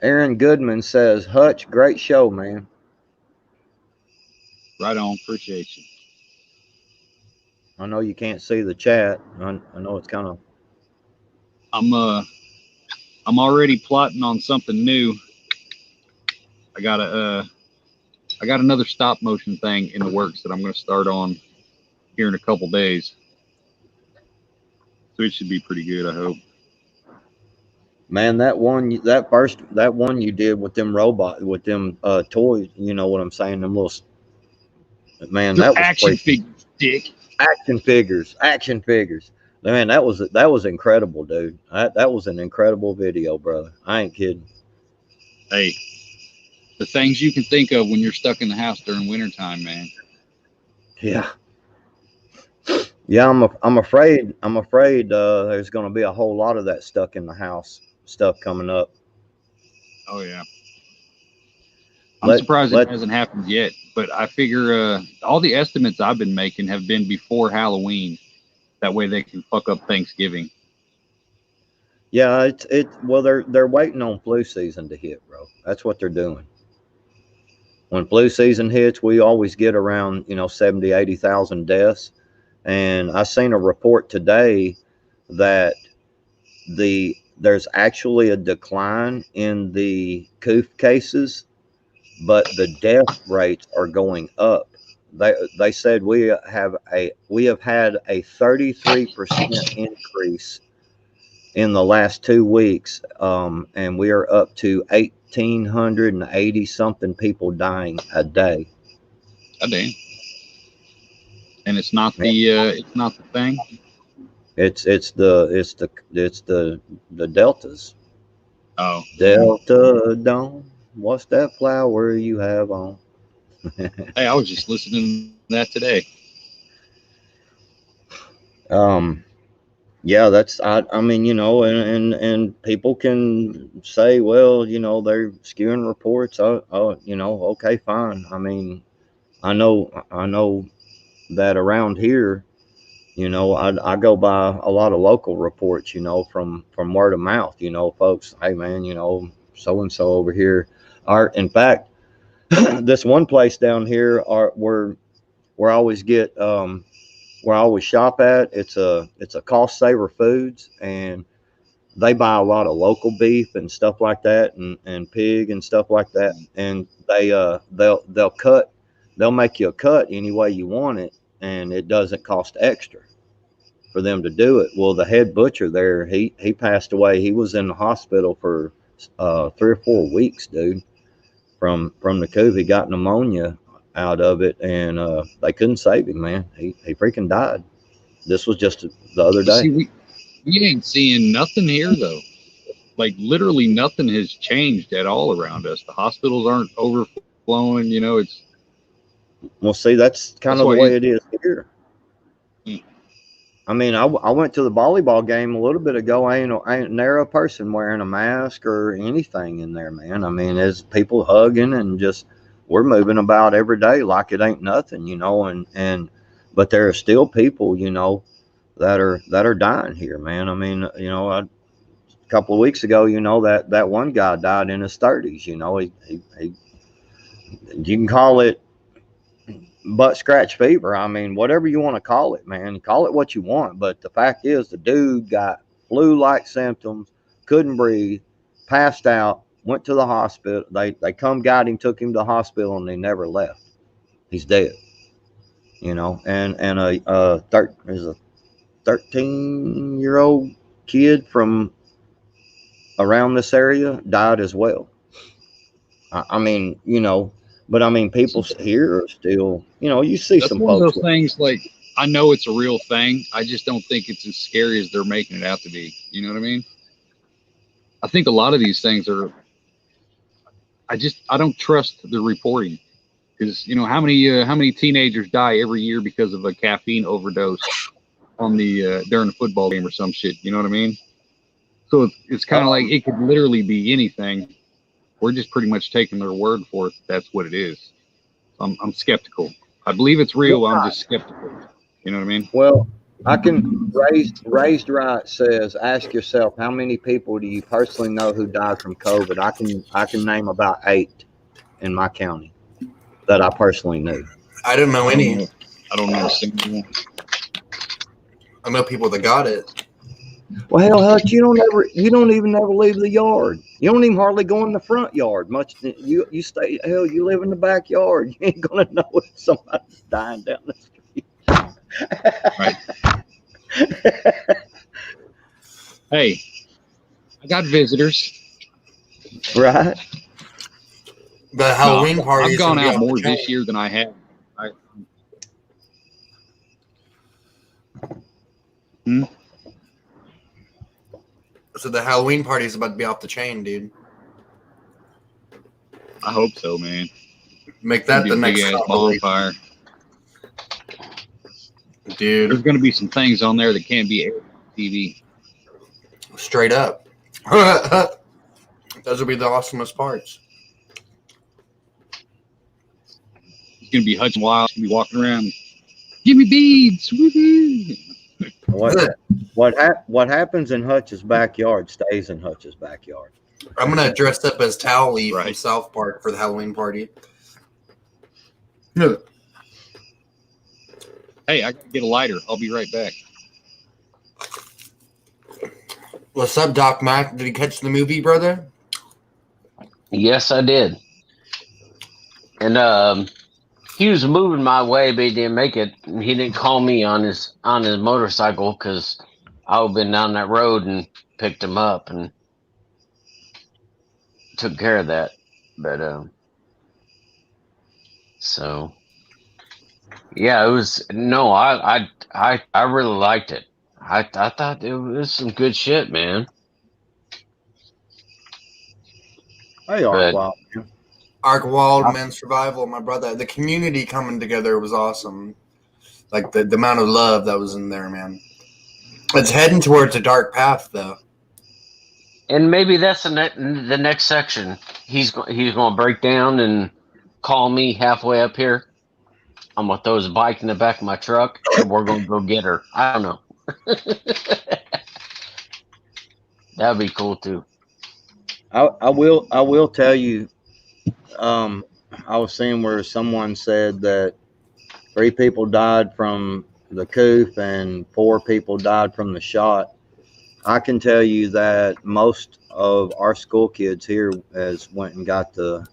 Aaron Goodman says, Hutch, great show, man. Right on. Appreciate you. I know you can't see the chat. I know it's kind of. I'm already plotting on something new. I got another stop motion thing in the works that I'm going to start on here in a couple days. So it should be pretty good, I hope. Man, that one you did with them toys, you know what I'm saying? Them little, man, They're that was action freaky. figures, dick. Action figures. Man, that was incredible, dude. That was an incredible video, brother. I ain't kidding. Hey, the things you can think of when you're stuck in the house during wintertime, man. Yeah. Yeah, I'm afraid there's going to be a whole lot of that stuck in the house stuff coming up. Oh yeah. I'm surprised it hasn't happened yet, but I figure all the estimates I've been making have been before Halloween. That way they can fuck up Thanksgiving. Yeah, well they're waiting on flu season to hit, bro. That's what they're doing. When flu season hits, we always get around, 70, 80,000 deaths. And I seen a report today that there's actually a decline in the COOF cases, but the death rates are going up. They said we have had a 33% increase in the last 2 weeks, and we are up to 1,880 something people dying a day. God damn. And it's not the thing. It's the deltas. Oh, Delta Dawn. What's that flower you have on? hey, I was just listening to that today. um, yeah, I mean, and people can say, well, they're skewing reports. Okay, fine. I mean, I know that around here, I go by a lot of local reports, from word of mouth, folks, hey man, so and so over here are, in fact, this one place down here where I always get where I always shop at. It's a cost saver foods, and they buy a lot of local beef and stuff like that, and pig and stuff like that, and they'll make you a cut any way you want it, and it doesn't cost extra for them to do it. Well, the head butcher there, he passed away. He was in the hospital for 3 or 4 weeks, dude. From the coup, he got pneumonia out of it, and they couldn't save him, man. He freaking died. This was just the other You see, day. we ain't seeing nothing here though. Like literally nothing has changed at all around us. The hospitals aren't overflowing. It's Well, see, that's kind that's of the why way it is here. Mm. I mean, I went to the volleyball game a little bit ago. I ain't near a person wearing a mask or anything in there, man. I mean, there's people hugging and just we're moving about every day like it ain't nothing, and but there are still people, that are dying here, man. I mean, a couple of weeks ago, that one guy died in his 30s. He you can call it butt scratch fever. I mean, whatever you want to call it, man, call it what you want. But the fact is, the dude got flu-like symptoms, couldn't breathe, passed out, went to the hospital. They come got him, took him to the hospital, and they never left. He's dead. And there's a 13-year-old kid from around this area died as well. I mean, but I mean, people here are still, you see that's some one of folks those with. things. Like I know it's a real thing. I just don't think it's as scary as they're making it out to be. You know what I mean? I think a lot of these things are. I don't trust the reporting because how many teenagers die every year because of a caffeine overdose on the during a football game or some shit. You know what I mean? So it's kind of like it could literally be anything. We're just pretty much taking their word for it. That's what it is. I'm skeptical. I believe it's real. I'm just skeptical. You know what I mean? Well, I can raised right says ask yourself how many people do you personally know who died from COVID? I can name about 8 in my county that I personally knew. I don't know any. I don't know a single one. I know people that got it. Well, hell, Hutch, you don't even ever leave the yard. You don't even hardly go in the front yard much. You stay. Hell, you live in the backyard. You ain't gonna know if somebody's dying down the street. Right. Hey, I got visitors. Right. The Halloween party. I've gone out more this year than I have. So the Halloween party is about to be off the chain, dude. I hope so, man. Make that the next big ass bonfire. Dude. There's going to be some things on there that can't be aired on TV. Straight up. Those will be the awesomest parts. It's going to be Hutch Wild. He's going to be walking around. Give me beads. Woo-hoo. What happens in Hutch's backyard stays in Hutch's backyard. I'm gonna dress up as Towley from Right. South Park for the Halloween party. Yeah. Hey, I can get a lighter. I'll be right back. What's up, Doc Mac? Did you catch the movie, brother? Yes, I did. And he was moving my way, but he didn't make it. And he didn't call me on his motorcycle because I would have been down that road and picked him up and took care of that. But so yeah, it was I really liked it. I thought it was some good shit, man. They are But wild, man. Arc Wildman Survival, my brother. The community coming together was awesome. Like the amount of love that was in there, man. It's heading towards a dark path, though. and maybe that's the next section. He's going to break down and call me halfway up here. I'm gonna throw his bike in the back of my truck, and we're gonna go get her. I don't know. That'd be cool too. I will tell you. I was seeing where someone said that 3 people died from the coop and 4 people died from the shot. I can tell you that most of our school kids here has went and got the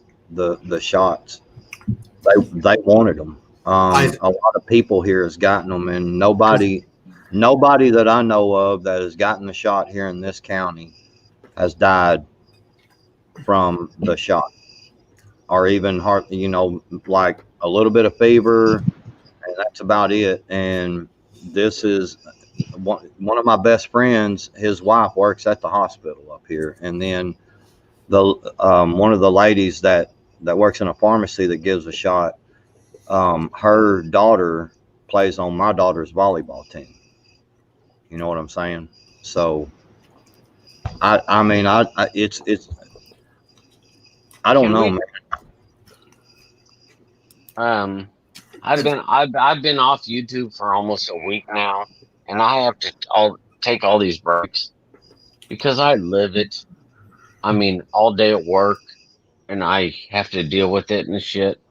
shots. They wanted them. A lot of people here has gotten them, and nobody that I know of that has gotten the shot here in this county has died from the shot, or even heart. Like a little bit of fever, and that's about it. And this is one of my best friends. His wife works at the hospital up here, and then the one of the ladies that works in a pharmacy that gives a shot. Her daughter plays on my daughter's volleyball team. You know what I'm saying? So, I mean, it's I don't know, man. I've been off YouTube for almost a week now, and I have to take all these breaks because I live it. I mean, all day at work, and I have to deal with it and shit.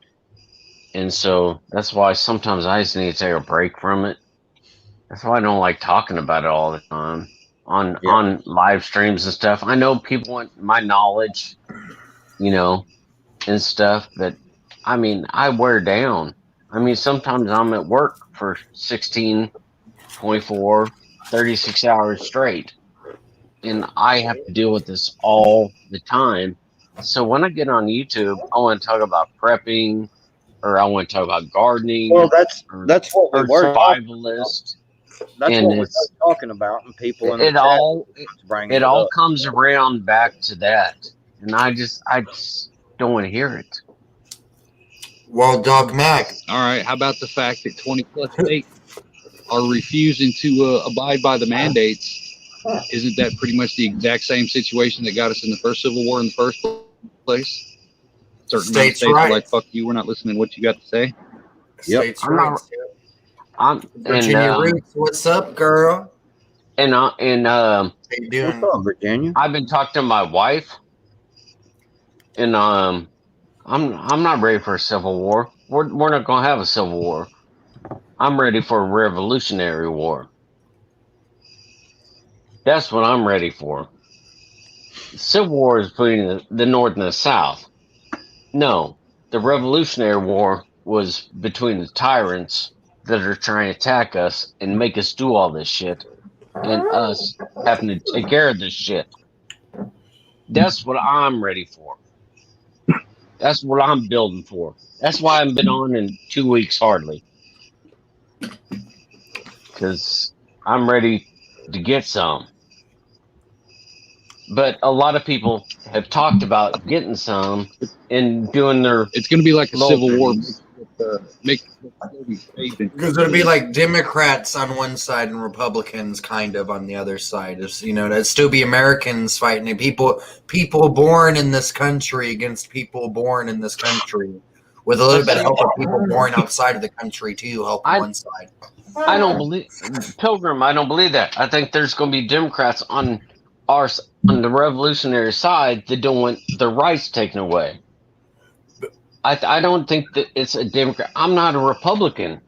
And so that's why sometimes I just need to take a break from it. That's why I don't like talking about it all the time on live streams and stuff. I know people want my knowledge, and stuff, but I mean, I wear down. I mean, sometimes I'm at work for 16, 24, 36 hours straight, and I have to deal with this all the time. So when I get on YouTube, I want to talk about prepping, or I want to talk about gardening. Well, that's what we were survivalist. That's what we're talking about, and people in the chat it all comes around back to that, and I just don't want to hear it. Well, Dog Mac. All right. How about the fact that 20 plus states are refusing to abide by the mandates? Isn't that pretty much the exact same situation that got us in the first Civil War in the first place? Certain states are like, fuck you, we're not listening to what you got to say. States rights. Virginia Roots, what's up, girl? And how you doing? What's up, Virginia? I've been talking to my wife, and I'm not ready for a civil war. We're not gonna have a civil war. I'm ready for a revolutionary war. That's what I'm ready for. Civil war is between the North and the South. No, the Revolutionary War was between the tyrants that are trying to attack us and make us do all this shit, and us having to take care of this shit. That's what I'm ready for. That's what I'm building for. That's why I haven't been on in 2 weeks hardly. Because I'm ready to get some. But a lot of people have talked about getting some and doing their... It's going to be like a civil war. Because it'll be like Democrats on one side and Republicans kind of on the other side. It'd still be Americans fighting, people born in this country against people born in this country, with a little bit of help of people born outside of the country too, help on one side. I don't believe Pilgrim. I don't believe that. I think there's going to be Democrats on the revolutionary side that don't want their rights taken away. I don't think that it's a Democrat. I'm not a Republican.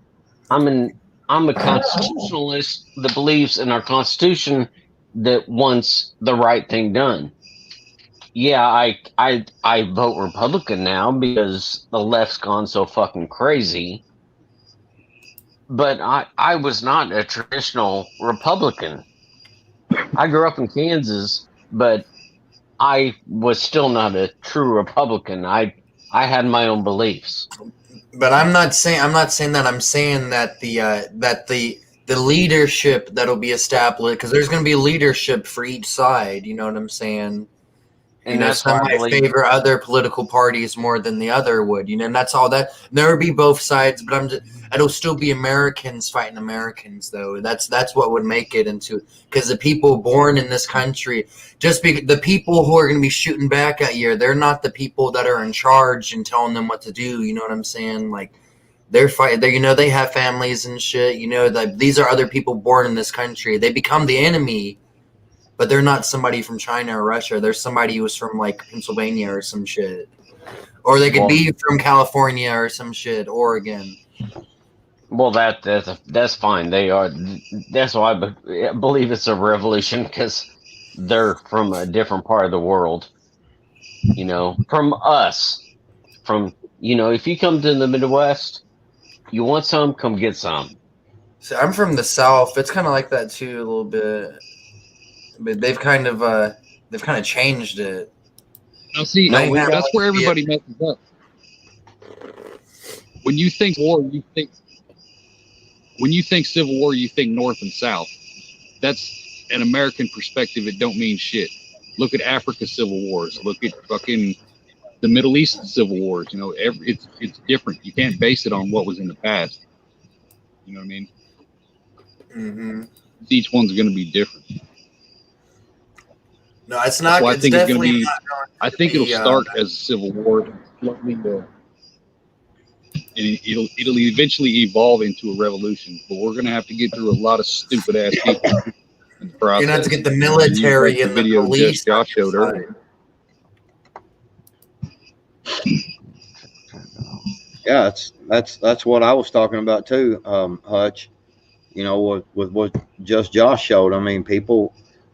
I'm a constitutionalist that believes in our Constitution that wants the right thing done. Yeah, I vote Republican now because the left's gone so fucking crazy. But I was not a traditional Republican. I grew up in Kansas, but I was still not a true Republican. I had my own beliefs. But I'm not saying that. I'm saying that the the leadership that'll be established, because there's going to be leadership for each side. You know what I'm saying? And that's some why I might believe. favor other political parties more than the other would. And that's all that. There will be both sides, but it'll still be Americans fighting Americans, though. That's what would make it into, because the people born in this country, the people who are going to be shooting back at you, they're not the people that are in charge and telling them what to do. You know what I'm saying? Like, they're fighting. They have families and shit. That these are other people born in this country. They become the enemy. But they're not somebody from China or Russia. They're somebody who's from like Pennsylvania or some shit. Or they could be from California or some shit, Oregon. Well, that's fine. They are. That's why I believe it's a revolution, because they're from a different part of the world. From us. If you come to the Midwest, you want some, come get some. So I'm from the South. It's kind of like that too, a little bit. But they've kind of changed it. Now, see, that's where everybody messes up. When you think war, when you think Civil War, you think North and South. That's an American perspective. It don't mean shit. Look at Africa's Civil Wars. Look at fucking the Middle East Civil Wars. It's different. You can't base it on what was in the past. You know what I mean? Mm-hmm. Each one's going to be different. No, it's not. Well, I think it's definitely not. I think it'll start as a civil war, and it'll eventually evolve into a revolution. But we're going to have to get through a lot of stupid ass people in the process. You're going to have to get the military and the police. Josh showed earlier. Yeah, that's what I was talking about too, Hutch. With what just Josh showed. I mean,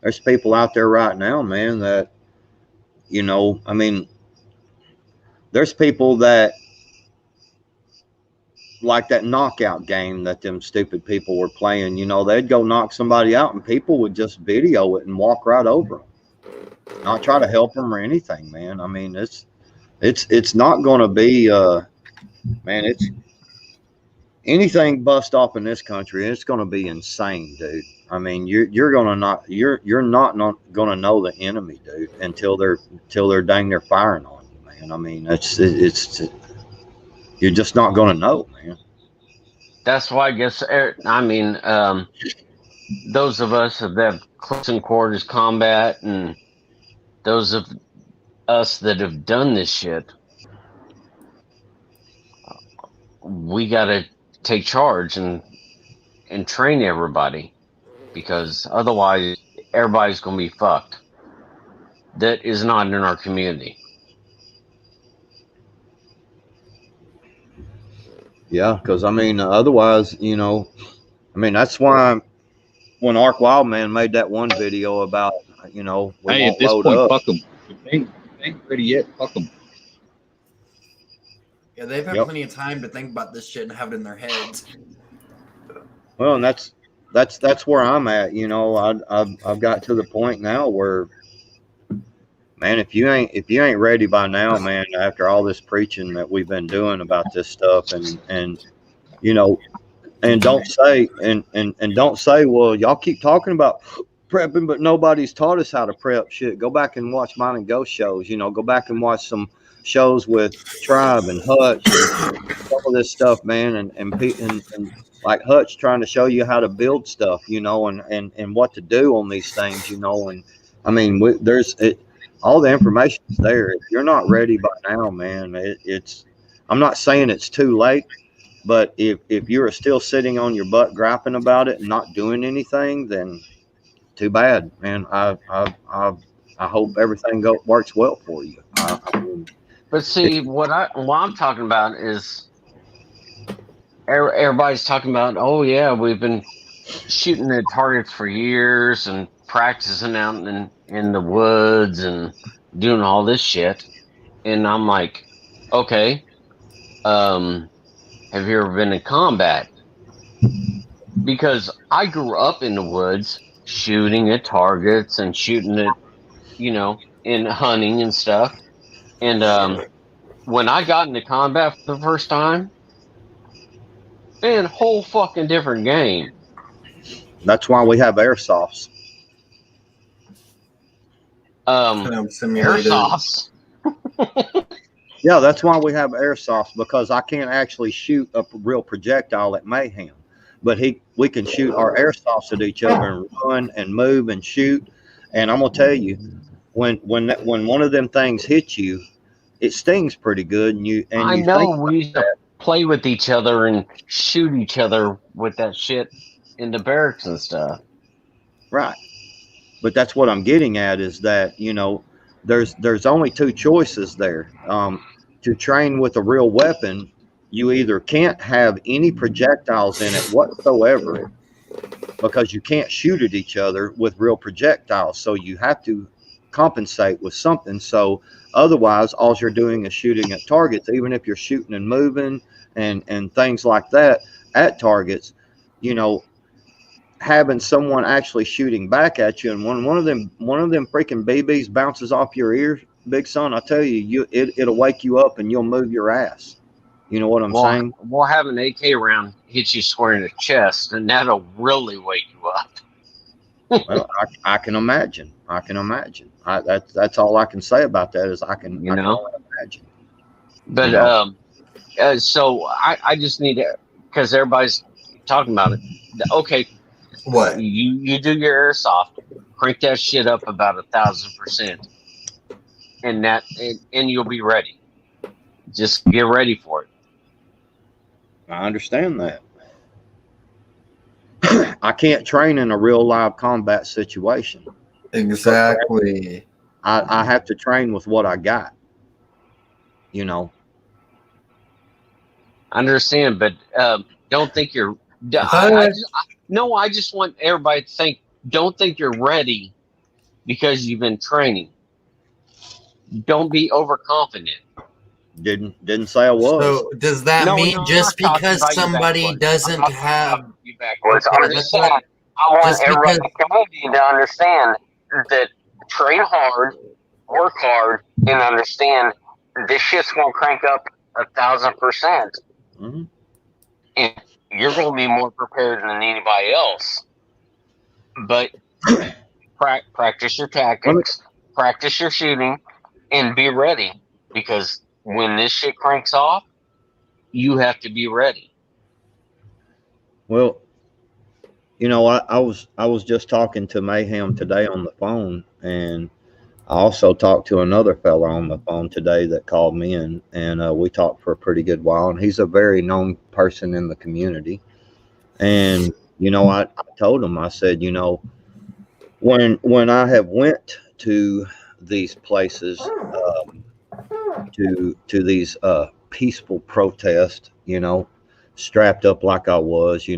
there's people out there right now, man, that, there's people that like that knockout game that them stupid people were playing. They'd go knock somebody out and people would just video it and walk right over them, not try to help them or anything, man. I mean, it's not going to be, man, it's anything bust off in this country. It's going to be insane, dude. I mean, you're not going to know the enemy, dude, until they're dang near firing on you, man. I mean, it's you're just not going to know, man. That's why I guess. Those of us that have close quarters combat, and those of us that have done this shit, we got to take charge and train everybody, because otherwise everybody's going to be fucked. That is not in our community. Yeah, because otherwise, that's why when Ark Wildman made that one video about, hey, at this point, fuck them. If they ain't ready yet, fuck them. Yeah, they've had plenty of time to think about this shit and have it in their heads. Well, and that's where I'm at. I've got to the point now where, man, if you ain't ready by now, man, after all this preaching that we've been doing about this stuff, and don't say, well, y'all keep talking about prepping, but nobody's taught us how to prep. Shit, go back and watch Mine and Ghost shows. Go back and watch some shows with Tribe and Hutch and all of this stuff, man, and like Hutch trying to show you how to build stuff, and what to do on these things, and I mean, all the information is there. If you're not ready by now, man, I'm not saying it's too late, but if you're still sitting on your butt griping about it and not doing anything, then too bad, man. I hope everything works well for you. But see, what I'm talking about is everybody's talking about, oh yeah, we've been shooting at targets for years and practicing out in the woods and doing all this shit. And I'm like, okay, have you ever been in combat? Because I grew up in the woods shooting at targets and shooting at, in hunting and stuff. And when I got into combat for the first time, man, whole fucking different game. That's why we have airsofts. Airsofts. Yeah, that's why we have airsofts, because I can't actually shoot a real projectile at Mayhem, but we can shoot our airsofts at each other and run and move and shoot. And I'm gonna tell you, when one of them things hits you, it stings pretty good, and you I think know we used to play with each other and shoot each other with that shit in the barracks and stuff. right. But that's what I'm getting at, is that, there's only two choices there. To train with a real weapon, you either can't have any projectiles in it whatsoever, because you can't shoot at each other with real projectiles. So you have to compensate with something. So otherwise, all you're doing is shooting at targets. Even if you're shooting and moving and things like that at targets, having someone actually shooting back at you, and one of them freaking BBs bounces off your ear, big son, I tell you, it'll wake you up and you'll move your ass. You know what I'm saying? We'll have an AK round hit you square in the chest, and that'll really wake you up. Well, I can imagine. That's all I can say about that, is I can only imagine. But so I just need to, because everybody's talking about it. Okay. What? You do your airsoft, crank that shit up about 1,000%, and you'll be ready. Just get ready for it. I understand that. I can't train in a real live combat situation. Exactly. I have to train with what I got. I understand, but don't think you're. I just want everybody to think. Don't think you're ready because you've been training. Don't be overconfident. Didn't say I was. So does that mean just because somebody doesn't have you backwards? I'm just saying. I want everybody in the community to understand that train hard, work hard, and understand this shit's gonna crank up 1,000%. Mm-hmm. And you're going to be more prepared than anybody else. But practice your tactics, practice your shooting, and be ready. Because when this shit cranks off, you have to be ready. Well, I was just talking to Mayhem today on the phone, and I also talked to another fella on the phone today that called me in, and we talked for a pretty good while. And he's a very known person in the community. And I told him, I said, when I have went to these places, to these peaceful protests, strapped up like I was,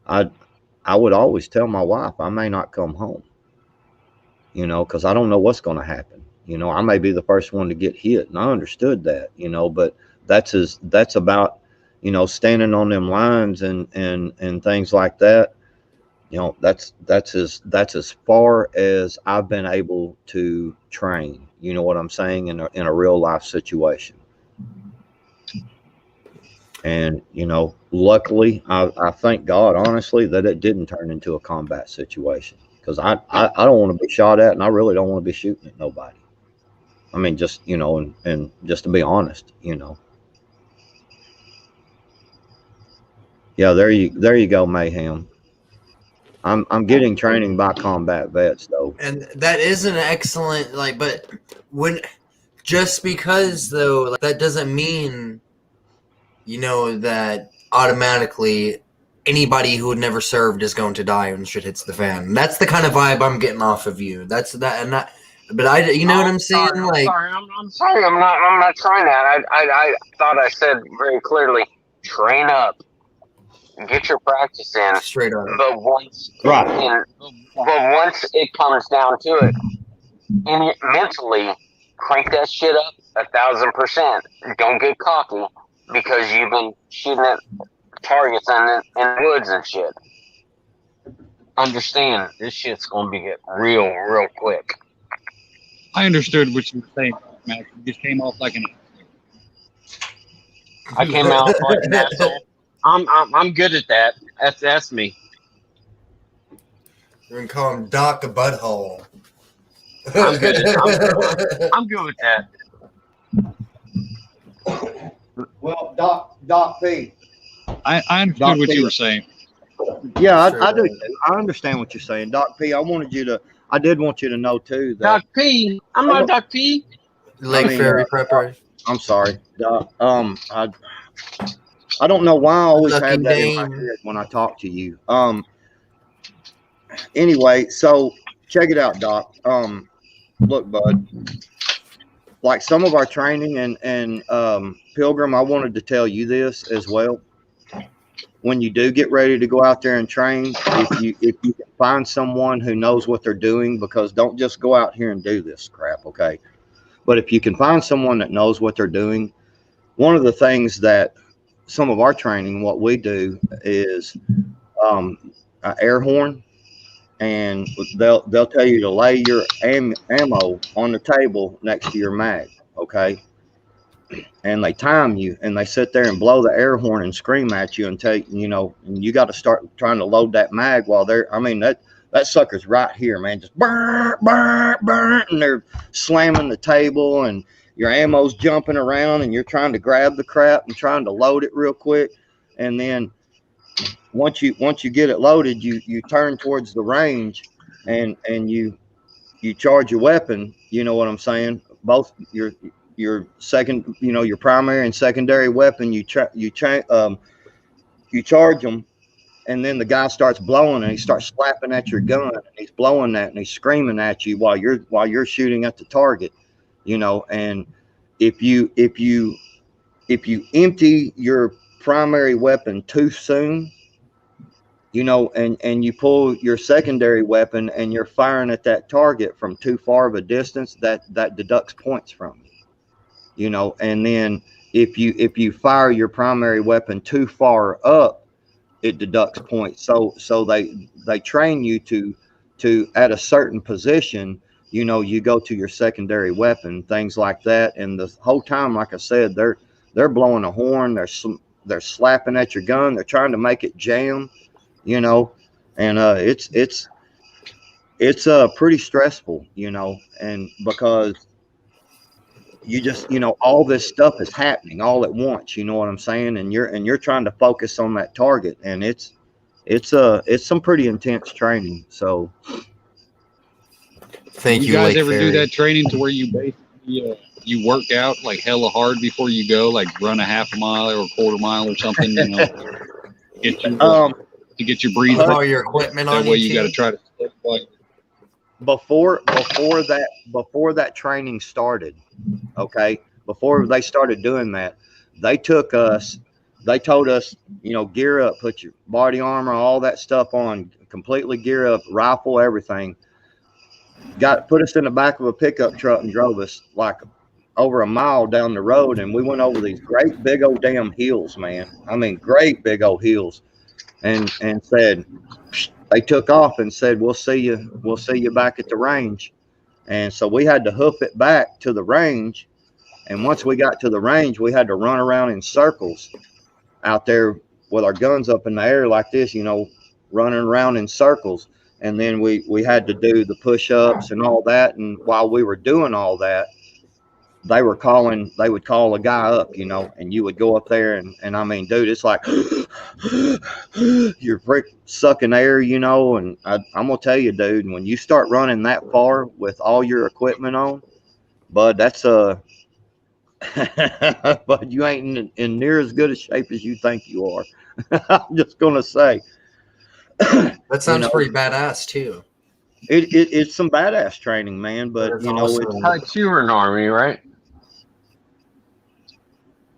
I would always tell my wife I may not come home. Because I don't know what's going to happen. I may be the first one to get hit, and I understood that. But that's about, standing on them lines and things like that. That's as far as I've been able to train. You know what I'm saying, in a real life situation. And luckily, I thank God, honestly, that it didn't turn into a combat situation. Because I don't want to be shot at, and I really don't want to be shooting at nobody. I mean, just, and just to be honest, Yeah, there you go, Mayhem. I'm getting training by combat vets, though. And that is an excellent, but just because, though, that doesn't mean, that automatically anybody who had never served is going to die when shit hits the fan. That's the kind of vibe I'm getting off of you. That's that, and that. But you know what I'm saying? I'm sorry. I'm not trying that. I thought I said very clearly, train up, get your practice in. Straight up. But once, Right. Once it comes down to it, mentally, crank that shit up 1,000%. Don't get cocky because you've been shooting at targets in the woods and shit. Understand, this shit's gonna be real quick. I understood what you were saying, Max. You just came off like an I came out like an asshole. I'm good at that. That's me. We're gonna call him Doc a Butthole. I'm good. I'm good with that. Well, Doc P. I understood Doc what P. you were saying. Yeah, Sure I do. does. I understand what you're saying, Doc P. I did want you to know too that Doc P. I'm not Doc P. Lake Ferry Prepper. I'm sorry, Doc. I don't know why I always Lucky have that in my Dame. head when I talk to you. Anyway, so check it out, Doc. Look, bud. Like some of our training and Pilgrim, I wanted to tell you this as well. When you do get ready to go out there and train, if you can find someone who knows what they're doing, because don't just go out here and do this crap, okay? But if you can find someone that knows what they're doing, one of the things that some of our training, what we do is an air horn, and they'll tell you to lay your ammo on the table next to your mag, okay? And they time you, and they sit there and blow the air horn and scream at you and take, and you got to start trying to load that mag while they're, I mean, that sucker's right here, man, just burn, burn, burn, and they're slamming the table, and your ammo's jumping around, and you're trying to grab the crap and trying to load it real quick. And then once you get it loaded, you turn towards the range, and you charge your weapon. You know what I'm saying? Both your second, your primary and secondary weapon. You charge them, and then the guy starts blowing, and he starts slapping at your gun, and he's blowing that, and he's screaming at you while you're shooting at the target. And if you empty your primary weapon too soon, and you pull your secondary weapon and you're firing at that target from too far of a distance, that deducts points from you. And then if you fire your primary weapon too far up, it deducts points. So they train you to at a certain position, you go to your secondary weapon, things like that. And the whole time, like I said, they're blowing a horn, they're slapping at your gun, they're trying to make it jam, and it's pretty stressful, and because you just, all this stuff is happening all at once, you know what I'm saying? And you're trying to focus on that target, and it's some pretty intense training. So Thank you, guys Lake ever Ferry. do that training to where you basically you work out like hella hard before you go, like run a half a mile or a quarter mile or something, get your to get your breathing. Put all your equipment on That way you, you got to try to like before that training started, okay, before they started doing that, they told us, gear up, put your body armor, all that stuff on, completely gear up, rifle, everything. Put us in the back of a pickup truck and drove us like over a mile down the road, and we went over these great big old damn hills, man. I mean, great big old hills, and said, they took off and said, we'll see you back at the range. And so we had to hoof it back to the range. And once we got to the range, we had to run around in circles out there with our guns up in the air like this, running around in circles. And then we had to do the push-ups and all that. And while we were doing all that, they would call a guy up, and you would go up there, and I mean, dude, it's like you're sucking air, and I'm gonna tell you, dude, when you start running that far with all your equipment on, bud, that's but you ain't in near as good a shape as you think you are. I'm just gonna say. That sounds pretty badass too. It's some badass training, man. But awesome. Hutch, you were in the Army, right?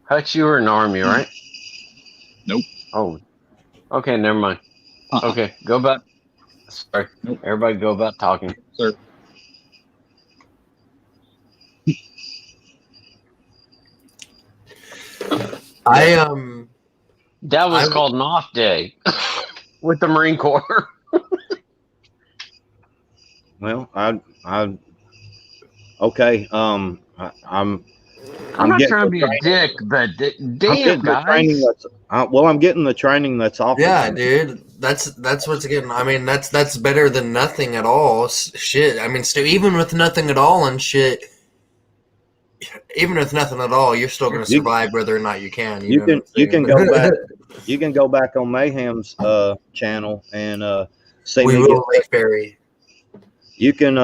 Hutch, you were in the Army, right? Nope. Oh, okay, never mind. Okay, go back. Sorry, Nope. Everybody go about talking. Sir. That was called an off day with the Marine Corps. Well, okay. I'm not getting trying to the be a training. dick, but I'm damn, getting the training guys. that's I'm getting the training that's offered. Yeah, to me. dude. That's what's getting. I mean, that's better than nothing at all. Shit. I mean, still, even with nothing at all and shit. Even with nothing at all, you're still going to survive whether or not you can. You know what I'm You saying? can go back. You can go back on Mayhem's channel and see We me get. will, Lake Ferry. You can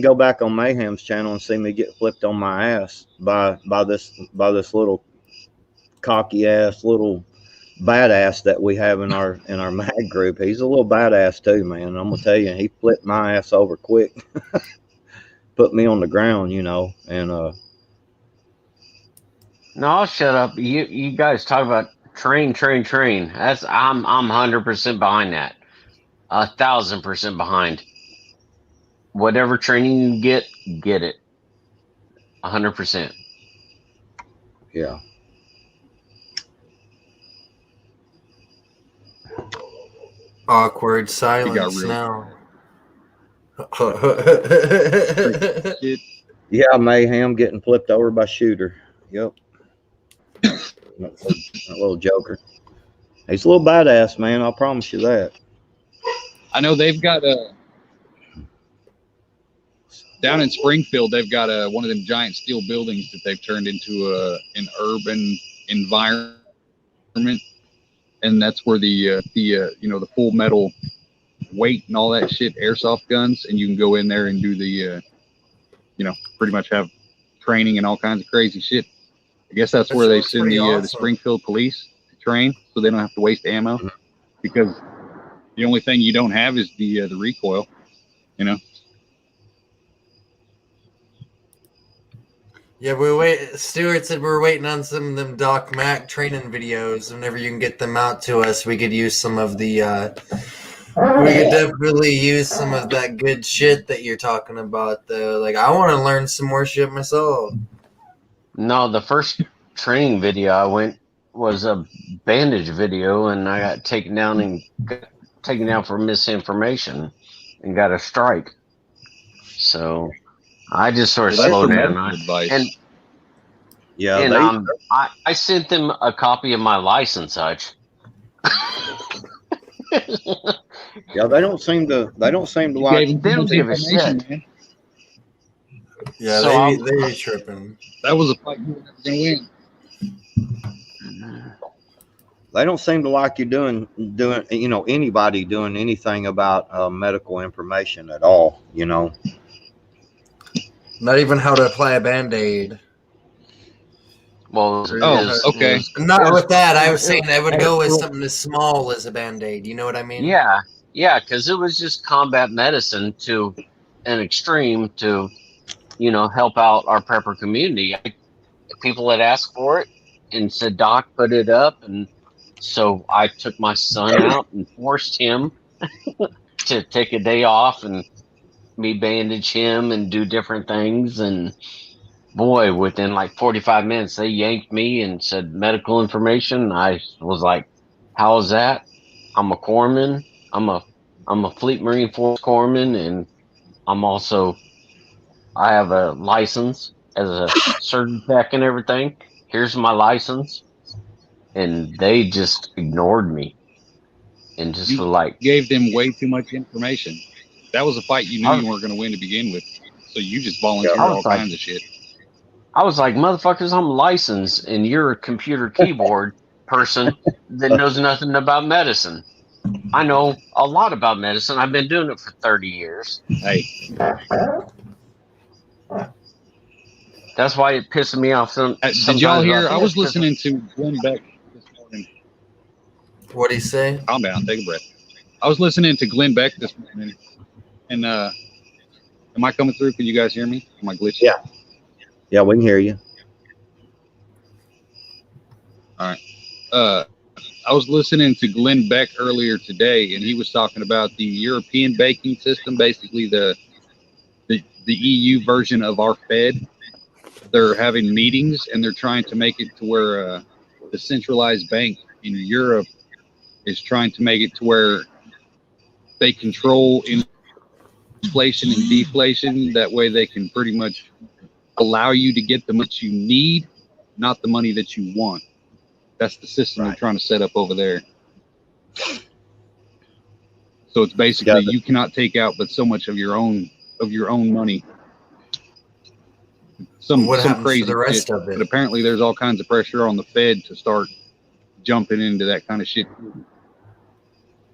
go back on Mayhem's channel and see me get flipped on my ass by this little cocky ass little badass that we have in our MAG group. He's a little badass too, man. I'm gonna tell you, he flipped my ass over quick, put me on the ground, you know, and No, I'll shut up. You guys talk about train. That's I'm 100% behind that. 1,000% behind. Whatever training you get it. 100%. yeah. Awkward silence real- now. Shit. Yeah, Mayhem getting flipped over by Shooter. Yep. That little joker. He's a little badass, man. I'll promise you that. I know they've got down in Springfield. They've got one of them giant steel buildings that they've turned into an urban environment, and that's where the full metal weight and all that shit, airsoft guns, and you can go in there and do the pretty much have training and all kinds of crazy shit. I guess that's where they send the Springfield police to train, so they don't have to waste ammo, because the only thing you don't have is the recoil, you know. Yeah, we wait. Stuart said we're waiting on some of them Doc Mac training videos. Whenever you can get them out to us, we could use some of the. We could definitely use some of that good shit that you're talking about, though. Like, I want to learn some more shit myself. No, the first training video I went was a bandage video, and I got taken down for misinformation and got a strike. So I just sort of slowed down. Advice. I sent them a copy of my license. Such. Yeah, they don't seem to like. They don't give a shit. Man. Yeah, So they tripping. That was a fight you were never gonna win. They don't seem to like you doing anybody doing anything about medical information at all. You know. Not even how to apply a Band-Aid. Well, okay. Not with that. I was saying I would go with something as small as a Band-Aid. You know what I mean? Yeah, because it was just combat medicine to an extreme to, help out our prepper community. People had asked for it and said, "Doc, put it up," and so I took my son out and forced him to take a day off and me bandage him and do different things. And boy, within like 45 minutes, they yanked me and said medical information. I was like, "How is that? I'm a corpsman. I'm a Fleet Marine Force corpsman, and I have a license as a surgeon tech and everything. Here's my license." And they just ignored me and just were like, gave them way too much information. That was a fight you knew you weren't going to win to begin with, so you just volunteered all kinds of shit. I was like, "Motherfuckers, I'm licensed, and you're a computer keyboard person that knows nothing about medicine. I know a lot about medicine. I've been doing it for 30 years. Hey. That's why it pisses me off. Did y'all hear? I was listening to Glenn Beck this morning. What'd he say? Calm down. Take a breath. I was listening to Glenn Beck this morning, and am I coming through? Can you guys hear me? Am I glitching? Yeah. Yeah, we can hear you. All right. I was listening to Glenn Beck earlier today, and he was talking about the European banking system, basically the EU version of our Fed. They're having meetings, and they're trying to make it to where the centralized bank in Europe is trying to make it to where they control inflation and deflation. That way they can pretty much allow you to get the much you need, not the money that you want. That's the system they're trying to set up over there. So it's basically you cannot take out but so much of your own money. Some crazy for the rest shit. of it? But apparently there's all kinds of pressure on the Fed to start jumping into that kind of shit.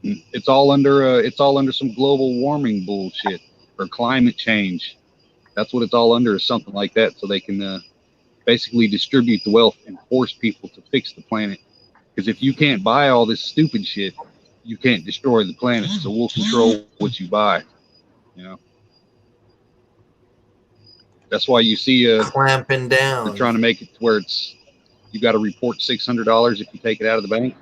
It's all under some global warming bullshit or climate change. That's what it's all under, is something like that, so they can basically distribute the wealth and force people to fix the planet. Because if you can't buy all this stupid shit, you can't destroy the planet. So we'll control what you buy. You know, that's why you see clamping down. they're trying to make it to where you got to report $600 if you take it out of the bank.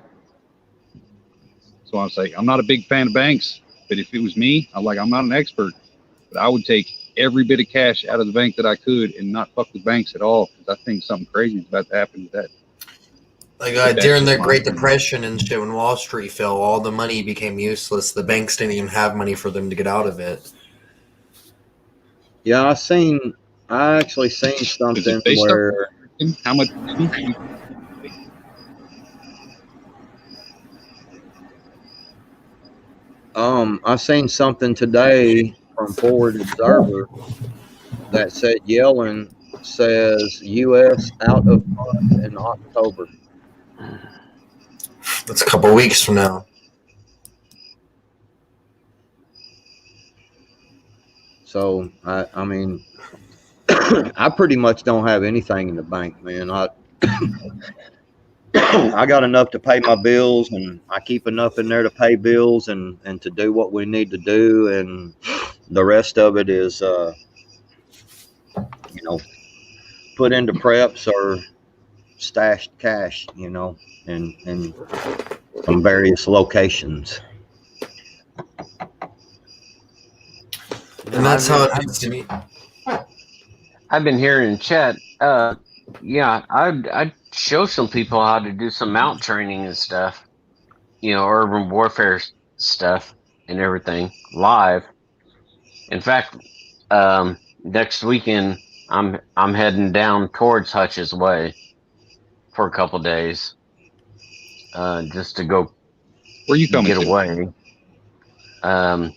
So I'm saying I'm not a big fan of banks, but if it was me, I'm not an expert, but I would take every bit of cash out of the bank that I could and not fuck with banks at all, because I think something crazy is about to happen with that. Like during the Great Depression and shit, when Wall Street fell, all the money became useless. The banks didn't even have money for them to get out of it. Yeah, I actually seen something where how much I seen something today from Forward Observer that said Yellen says U.S. out of funds in October. That's a couple weeks from now. So I mean, I pretty much don't have anything in the bank, man. I got enough to pay my bills, and I keep enough in there to pay bills and to do what we need to do, and the rest of it is put into preps or stashed cash, in some various locations. And that's how it needs to be. I've been hearing in chat. Yeah, I'd show some people how to do some mount training and stuff. Urban warfare stuff and everything live. In fact, next weekend I'm heading down towards Hutch's Way for a couple days, just to go. Where you coming get to? Away. I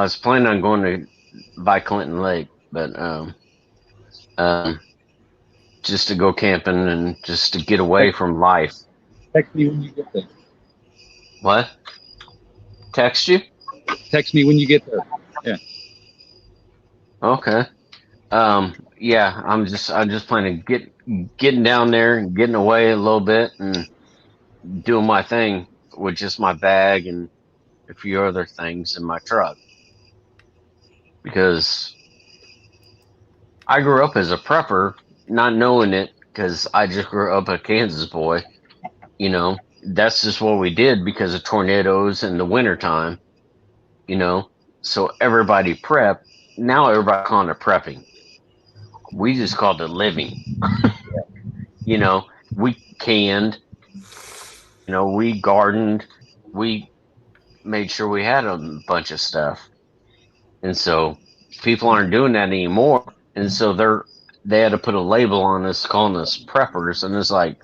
was planning on going by Clinton Lake, but just to go camping and just to get away from life. Text me when you get there. What? Text you? Text me when you get there. Yeah. Okay. Yeah, I'm just planning to getting down there and getting away a little bit and doing my thing with just my bag and a few other things in my truck. Because I grew up as a prepper, not knowing it, because I just grew up a Kansas boy. That's just what we did because of tornadoes in the wintertime. So everybody prepped. Now everybody calling it prepping. We just called it living. We canned. We gardened. We made sure we had a bunch of stuff. And so people aren't doing that anymore. And so they had to put a label on us calling us preppers. And it's like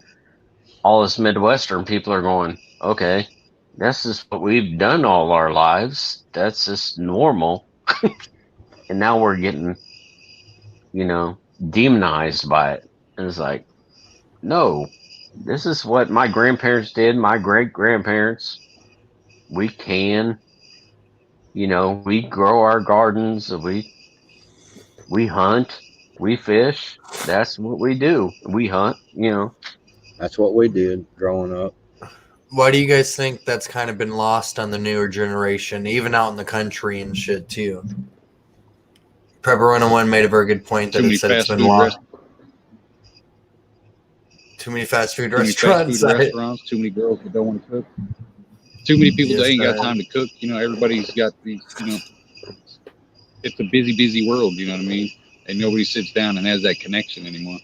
all us Midwestern people are going, okay, that's just what we've done all our lives. That's just normal. And now we're getting, demonized by it. And it's like, no, this is what my grandparents did, my great grandparents. We can, we grow our gardens, we hunt, we fish. That's what we do. We hunt, That's what we did growing up. Why do you guys think that's kind of been lost on the newer generation, even out in the country and shit too? Prepper 101 made a very good point that it said it's been lost. Too many fast food restaurants. Too many girls that don't want to cook. Too many people that ain't got time to cook. Everybody's got these, it's a busy world, you know what I mean? And nobody sits down and has that connection anymore.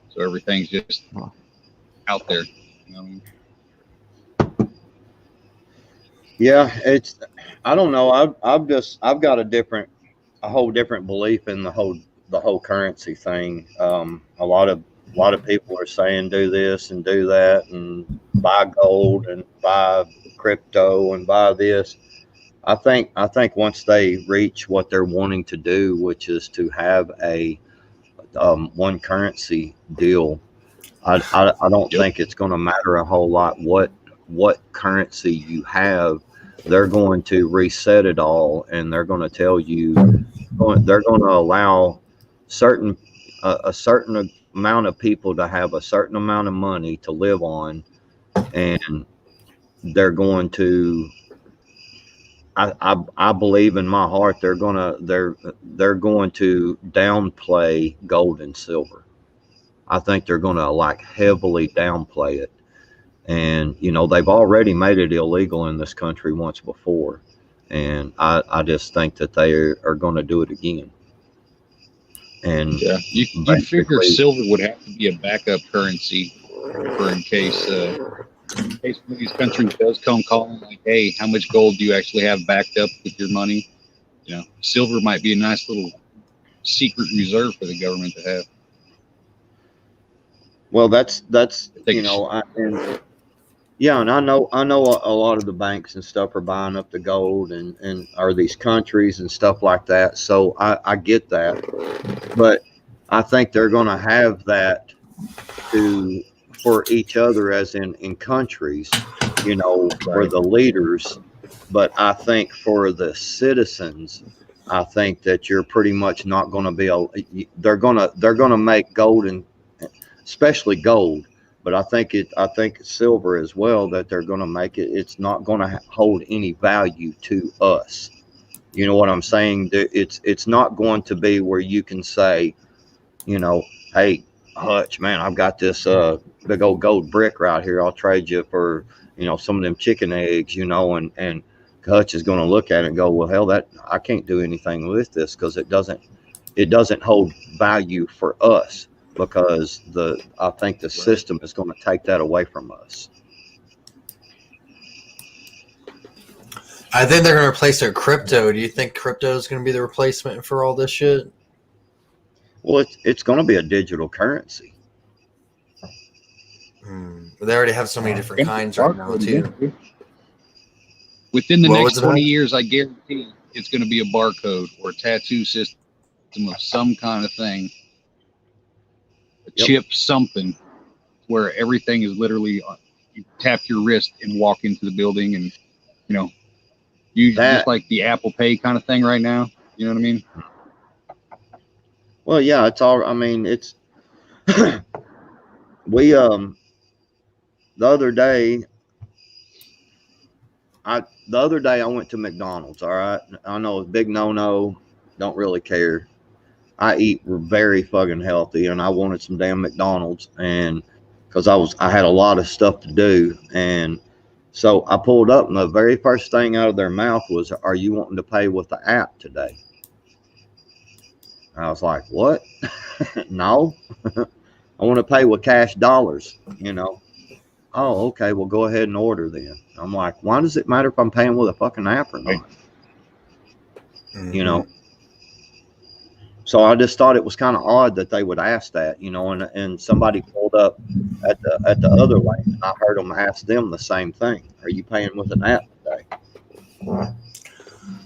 So everything's just out there. You know what I mean? Yeah, I don't know. I've got a different a whole different belief in the whole currency thing. A lot of people are saying do this and do that and buy gold and buy crypto and buy this. I think once they reach what they're wanting to do, which is to have a one currency deal, I don't Yep. think it's going to matter a whole lot what currency you have. They're going to reset it all, and they're going to tell you they're going to allow certain a certain amount of people to have a certain amount of money to live on, and they're going to. I believe in my heart they're going to downplay gold and silver. I think they're going to like heavily downplay it. And they've already made it illegal in this country once before, and I just think that they are going to do it again. And Yeah, you figure basically, silver would have to be a backup currency for in case one of these countries does come calling, like, hey, how much gold do you actually have backed up with your money? Silver might be a nice little secret reserve for the government to have. well, that's They could yeah, and I know a lot of the banks and stuff are buying up the gold and are these countries and stuff like that. So I get that, but I think they're going to have that to for each other, as in countries, for Right. the leaders. But I think for the citizens, I think that you're pretty much not going to be able. They're gonna make gold, and especially gold. But I think silver as well, that they're going to make it. It's not going to hold any value to us. You know what I'm saying? It's not going to be where you can say, hey, Hutch, man, I've got this big old gold brick right here. I'll trade you for some of them chicken eggs, and Hutch is going to look at it and go, well, hell, that I can't do anything with this because it doesn't hold value for us, because I think the system is going to take that away from us. I think they're going to replace their crypto. Do you think crypto is going to be the replacement for all this shit? Well, it's going to be a digital currency. They already have so many different kinds right now, too. Within the What next was it? 20 years, I guarantee it's going to be a barcode or a tattoo system of some kind of thing, a Yep. chip, something, where everything is literally you tap your wrist and walk into the building, and you That just like the Apple Pay kind of thing right now. You know what I mean? well, yeah, it's all. I mean, it's we the other day I went to McDonald's. All right, I know it's a big no. Don't really care. I eat very fucking healthy, and I wanted some damn McDonald's, and because I had a lot of stuff to do, and so I pulled up, and the very first thing out of their mouth was, "Are you wanting to pay with the app today?" I was like, "What? No, I want to pay with cash dollars." Oh, okay. Well, go ahead and order then. I'm like, why does it matter if I'm paying with a fucking app or not? You know. So I just thought it was kind of odd that they would ask that, and somebody pulled up at the other lane, and I heard them ask them the same thing. Are you paying with an app today?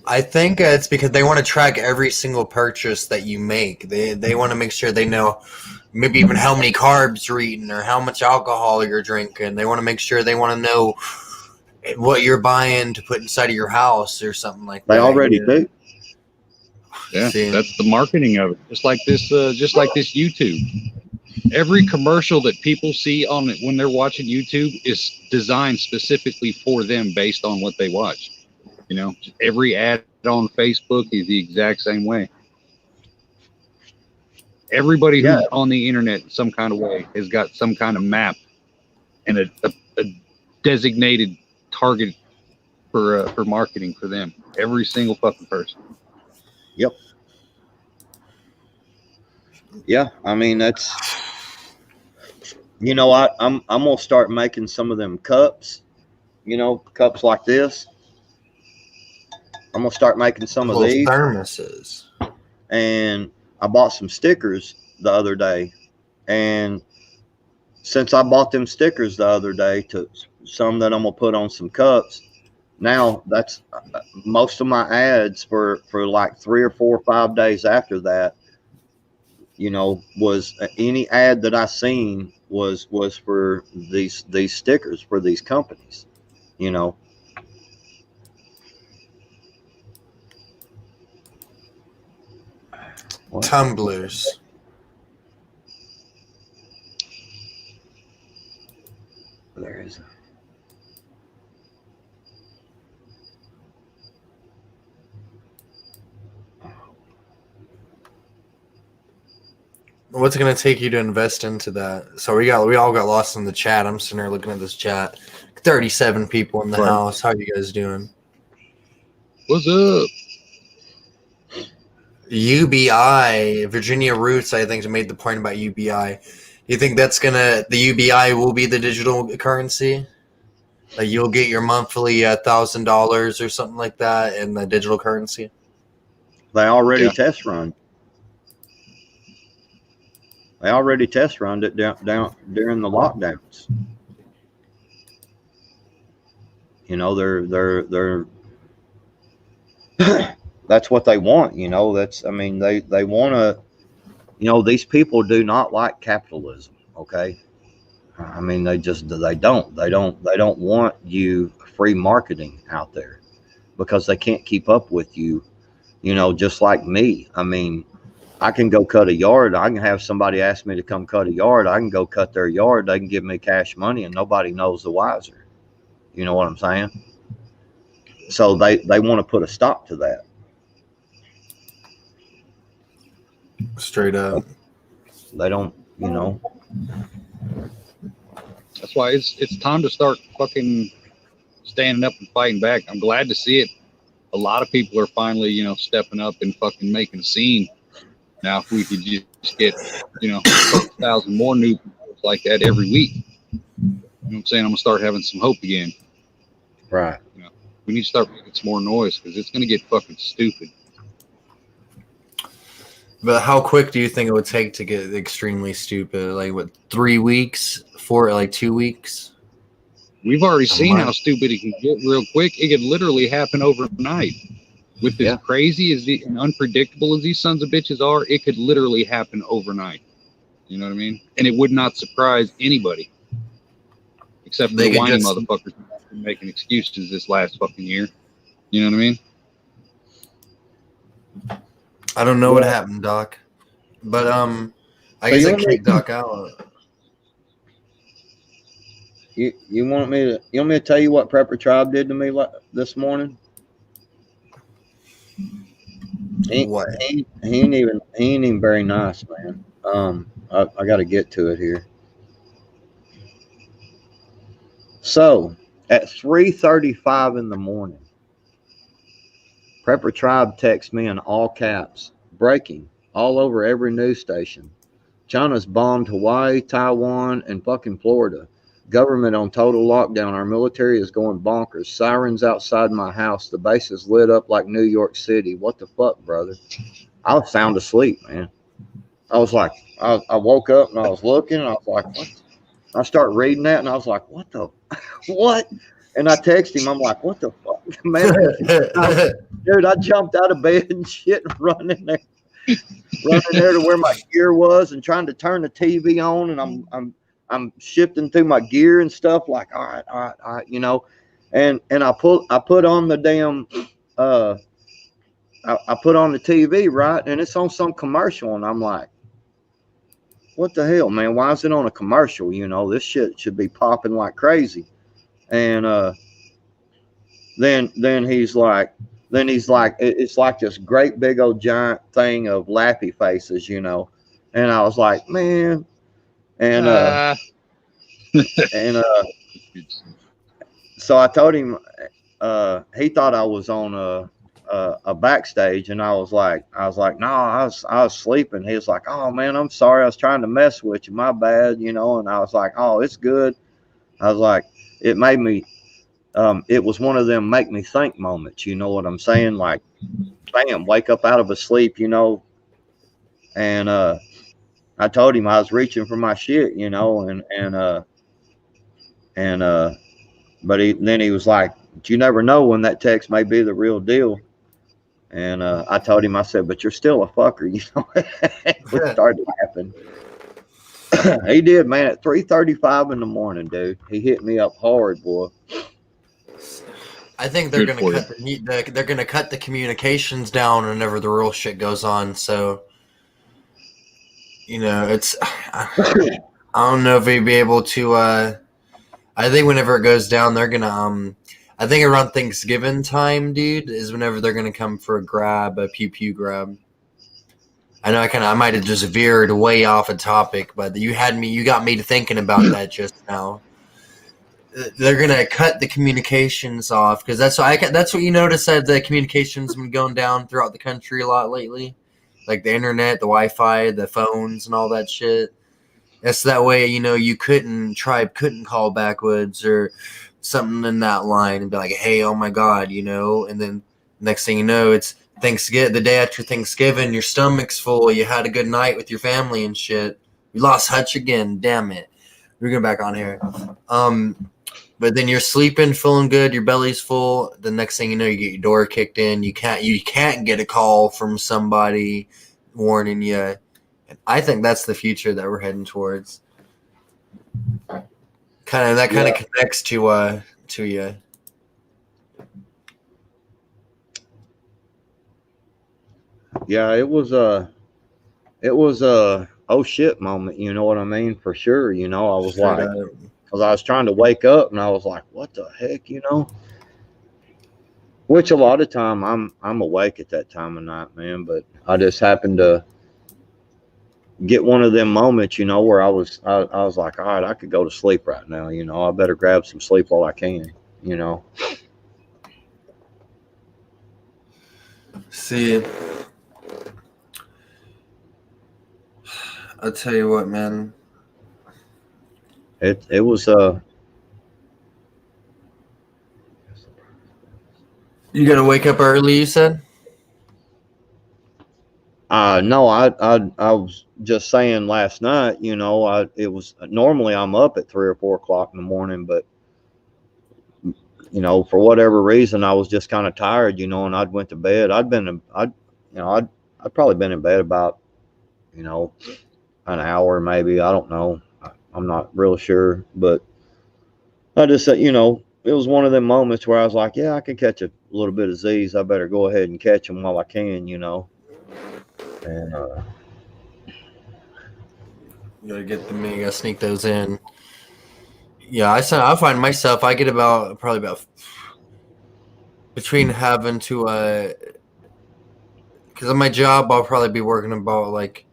I think it's because they want to track every single purchase that you make. They want to make sure they know maybe even how many carbs you're eating or how much alcohol you're drinking. They want to make sure they want to know what you're buying to put inside of your house or something like that. They already do. Yeah, See? that's the marketing of it. Just like this YouTube. Every commercial that people see on it when they're watching YouTube is designed specifically for them based on what they watch. Every ad on Facebook is the exact same way. Everybody Yeah. who's on the internet in some kind of way has got some kind of map and a designated target for marketing for them. Every single fucking person. Yep. Yeah. I mean, that's. I'm gonna start making some of them cups. Cups like this. I'm gonna start making some of Little these. thermoses. And I bought some stickers the other day, and since I bought them stickers the other day, to some that I'm gonna put on some cups. Now that's most of my ads for like 3 or 4 or 5 days after that. You know, was any ad that I seen was for these stickers for these companies. You know. What? Tumblers. There is a. What's it gonna take you to invest into that? So we all got lost in the chat. I'm sitting there looking at this chat. 37 people in the Right. house. How you guys doing? What's up? UBI, Virginia Roots, I think, made the point about UBI. You think that's the UBI will be the digital currency? Like you'll get your monthly $1,000 or something like that in the digital currency? They already Yeah. test run. They already test run it down during the lockdowns. You know, they're that's what they want. You know, that's, I mean, they want to. You know, these people do not like capitalism. Okay, I mean, they don't want you free marketing out there because they can't keep up with you. You know, just like me. I mean, I can go cut a yard. I can have somebody ask me to come cut a yard. I can go cut their yard. They can give me cash money, and nobody knows the wiser. You know what I'm saying? So they want to put a stop to that. Straight up. They don't, you know. That's why it's time to start fucking standing up and fighting back. I'm glad to see it. A lot of people are finally, you know, stepping up and fucking making a scene. Now, if we could just get, you know, a couple thousand more new people like that every week, you know what I'm saying? I'm gonna start having some hope again. Right. You know, we need to start making some more noise because it's gonna get fucking stupid. But how quick do you think it would take to get extremely stupid? Like, what, 3 weeks? 2 weeks? We've already seen how stupid it can get real quick. It could literally happen overnight. With as crazy as and unpredictable as these sons of bitches are, it could literally happen overnight. You know what I mean? And it would not surprise anybody. Except for the whiny motherfuckers who have been making excuses this last fucking year. You know what I mean? I don't know what happened, Doc. But I guess I kicked Doc out. You want me to tell you what Prepper Tribe did to me this morning? What? He ain't even very nice, man. I got to get to it here. So at 3:35 in the morning, Prepper Tribe texts me in all caps, breaking all over every news station. China's bombed Hawaii, Taiwan, and fucking Florida. Government on total lockdown. Our military is going bonkers. Sirens outside my house. The base is lit up like New York City. What the fuck, brother? I was sound asleep, man. I was like, I woke up and I was looking and I was like, what? I start reading that and I was like, what the, what? And I text him. I'm like, what the fuck, man? Dude, I jumped out of bed and shit, running there to where my gear was and trying to turn the TV on, and I'm shifting through my gear and stuff. Like, all right, you know, and I put on the damn, I put on the TV, right, and it's on some commercial, and I'm like, what the hell, man? Why is it on a commercial? You know, this shit should be popping like crazy. And then he's like, it's like this great big old giant thing of lappy faces, you know. And I was like, man, and so I told him, he thought I was on a backstage, and I was like, no, I was sleeping. He was like, oh man, I'm sorry, I was trying to mess with you, my bad, you know. And I was like, oh, it's good. I was like, it made me it was one of them make me think moments. You know what I'm saying? Like, bam, wake up out of a sleep, you know. And I told him I was reaching for my shit, you know, and but then he was like, "But you never know when that text may be the real deal." And I told him, I said, "But you're still a fucker," you know. We started laughing. He did, man. At 3:35 in the morning, dude, he hit me up hard, boy. I think they're Good gonna for cut they're gonna cut the communications down whenever the real shit goes on. So, you know, it's I don't know if they'd be able to. I think whenever it goes down, they're gonna. I think around Thanksgiving time, dude, is whenever they're gonna come for a pew pew grab. I know I might have just veered way off a topic, but you got me to thinking about that just now. They're gonna cut the communications off because that's what you notice that the communications been going down throughout the country a lot lately, like the internet, the Wi-Fi, the phones, and all that shit. That's that way, you know, tribe couldn't call backwoods or something in that line and be like, hey, oh my god, you know, and then next thing you know, it's Thanksgiving, the day after Thanksgiving, your stomach's full, you had a good night with your family and shit. We lost Hutch again, damn it. We're going back on here. But then you're sleeping, feeling good, your belly's full. The next thing you know, you get your door kicked in. You can't get a call from somebody warning you. And I think that's the future that we're heading towards. Kind of connects to you. Yeah, it was a oh shit moment. You know what I mean? For sure. You know, I was like, because I was trying to wake up and I was like, what the heck, you know? Which a lot of time I'm awake at that time of night, man. But I just happened to get one of them moments, you know, where I was like, all right, I could go to sleep right now. You know, I better grab some sleep while I can. You know. See, I'll tell you what, man. It was You gotta wake up early, you said? no, I was just saying last night, you know, it was normally I'm up at 3 or 4 o'clock in the morning, but you know, for whatever reason, I was just kind of tired, you know, and I'd went to bed. I'd probably been in bed about, you know, an hour maybe. I don't know. I'm not real sure, but I just said, you know, it was one of them moments where I was like, yeah, I can catch a little bit of Z's. I better go ahead and catch them while I can, you know. And You gotta get them in, you gotta sneak those in. Yeah, I find myself, I get probably about between having to, because of my job, I'll probably be working about like,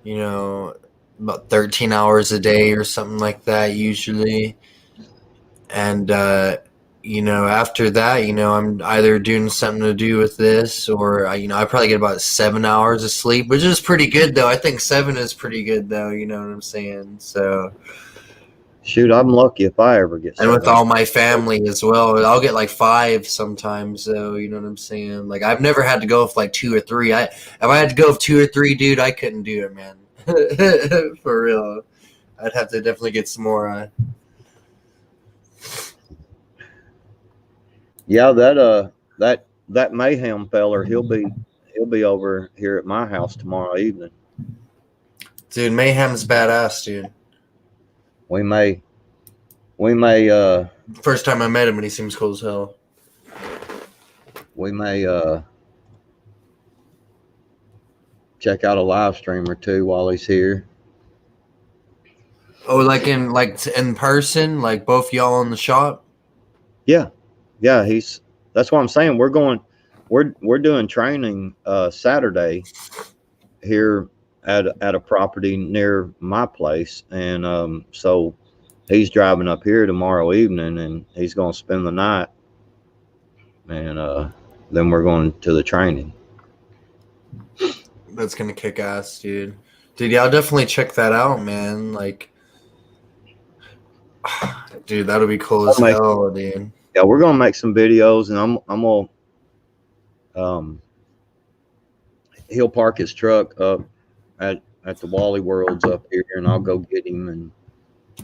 you know, about 13 hours a day or something like that usually. And, you know, after that, you know, I'm either doing something to do with this or, you know, I probably get about 7 hours of sleep, which is pretty good though. I think 7 is pretty good though. You know what I'm saying? So, shoot, I'm lucky if I ever get and with 7. all my family as well, I'll get like 5 sometimes. So, you know what I'm saying? Like I've never had to go with like 2 or 3. If I had to go with 2 or 3, dude, I couldn't do it, man. For real. I'd have to definitely get some more, Yeah, that mayhem feller, he'll be over here at my house tomorrow evening. dude, Mayhem's badass, dude. We may First time I met him and he seems cool as hell. we may check out a live stream or two while he's here. Oh, like in person, like both y'all in the shop? Yeah, that's what I'm saying. We're doing training Saturday here at a property near my place, and so he's driving up here tomorrow evening, and he's going to spend the night, and then we're going to the training. That's gonna kick ass, dude. Dude, yeah, I'll definitely check that out, man. Like, dude, that'll be cool as hell, dude. Yeah, we're gonna make some videos, and I'm gonna he'll park his truck up at the Wally Worlds up here, and I'll go get him, and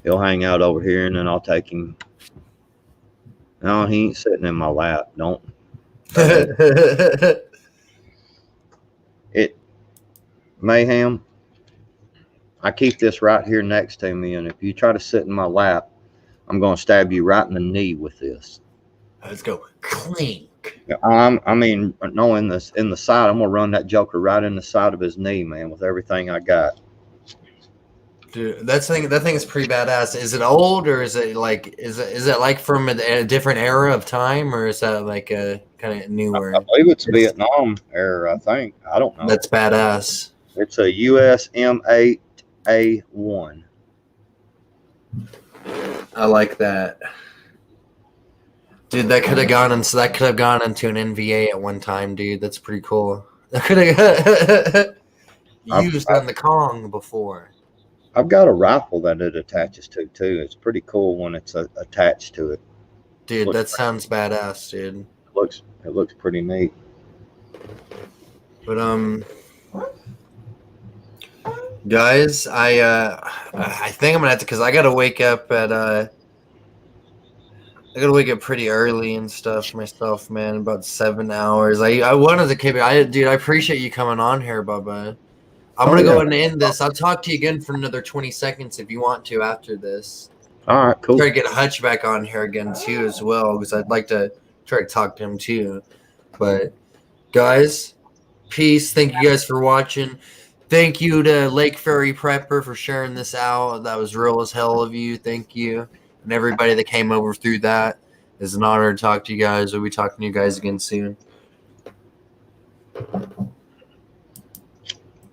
he'll hang out over here, and then I'll take him. No, he ain't sitting in my lap. Don't. It Mayhem. I keep this right here next to me, and if you try to sit in my lap, I'm gonna stab you right in the knee with this. Let's go. Clink. I mean, no, in the side. I'm gonna run that joker right in the side of his knee, man, with everything I got. Dude, that thing is pretty badass. Is it old, or is it like from a different era of time, or is that like a kind of newer? I believe it's Vietnam era. I think. I don't know. That's badass. It's a US M8A1. I like that. Dude, that could have gone into an NVA at one time, dude. That's pretty cool. That could have used on the Kong before. I've got a rifle that it attaches to too. It's pretty cool when it's attached to it. Dude, that sounds badass, dude. It looks pretty neat. But guys, I think I'm gonna have to, because I gotta wake up pretty early and stuff myself, man. About 7 hours. I wanted to keep it. Dude, I appreciate you coming on here, Bubba. I'm gonna go and end this. I'll talk to you again for another 20 seconds if you want to after this. All right, cool. Try to get Hutch back on here again too, as well, because I'd like to try to talk to him too. But guys, peace. Thank you guys for watching. Thank you to Lake Ferry Prepper for sharing this out. That was real as hell of you. Thank you. And everybody that came over through that. It's an honor to talk to you guys. We'll be talking to you guys again soon.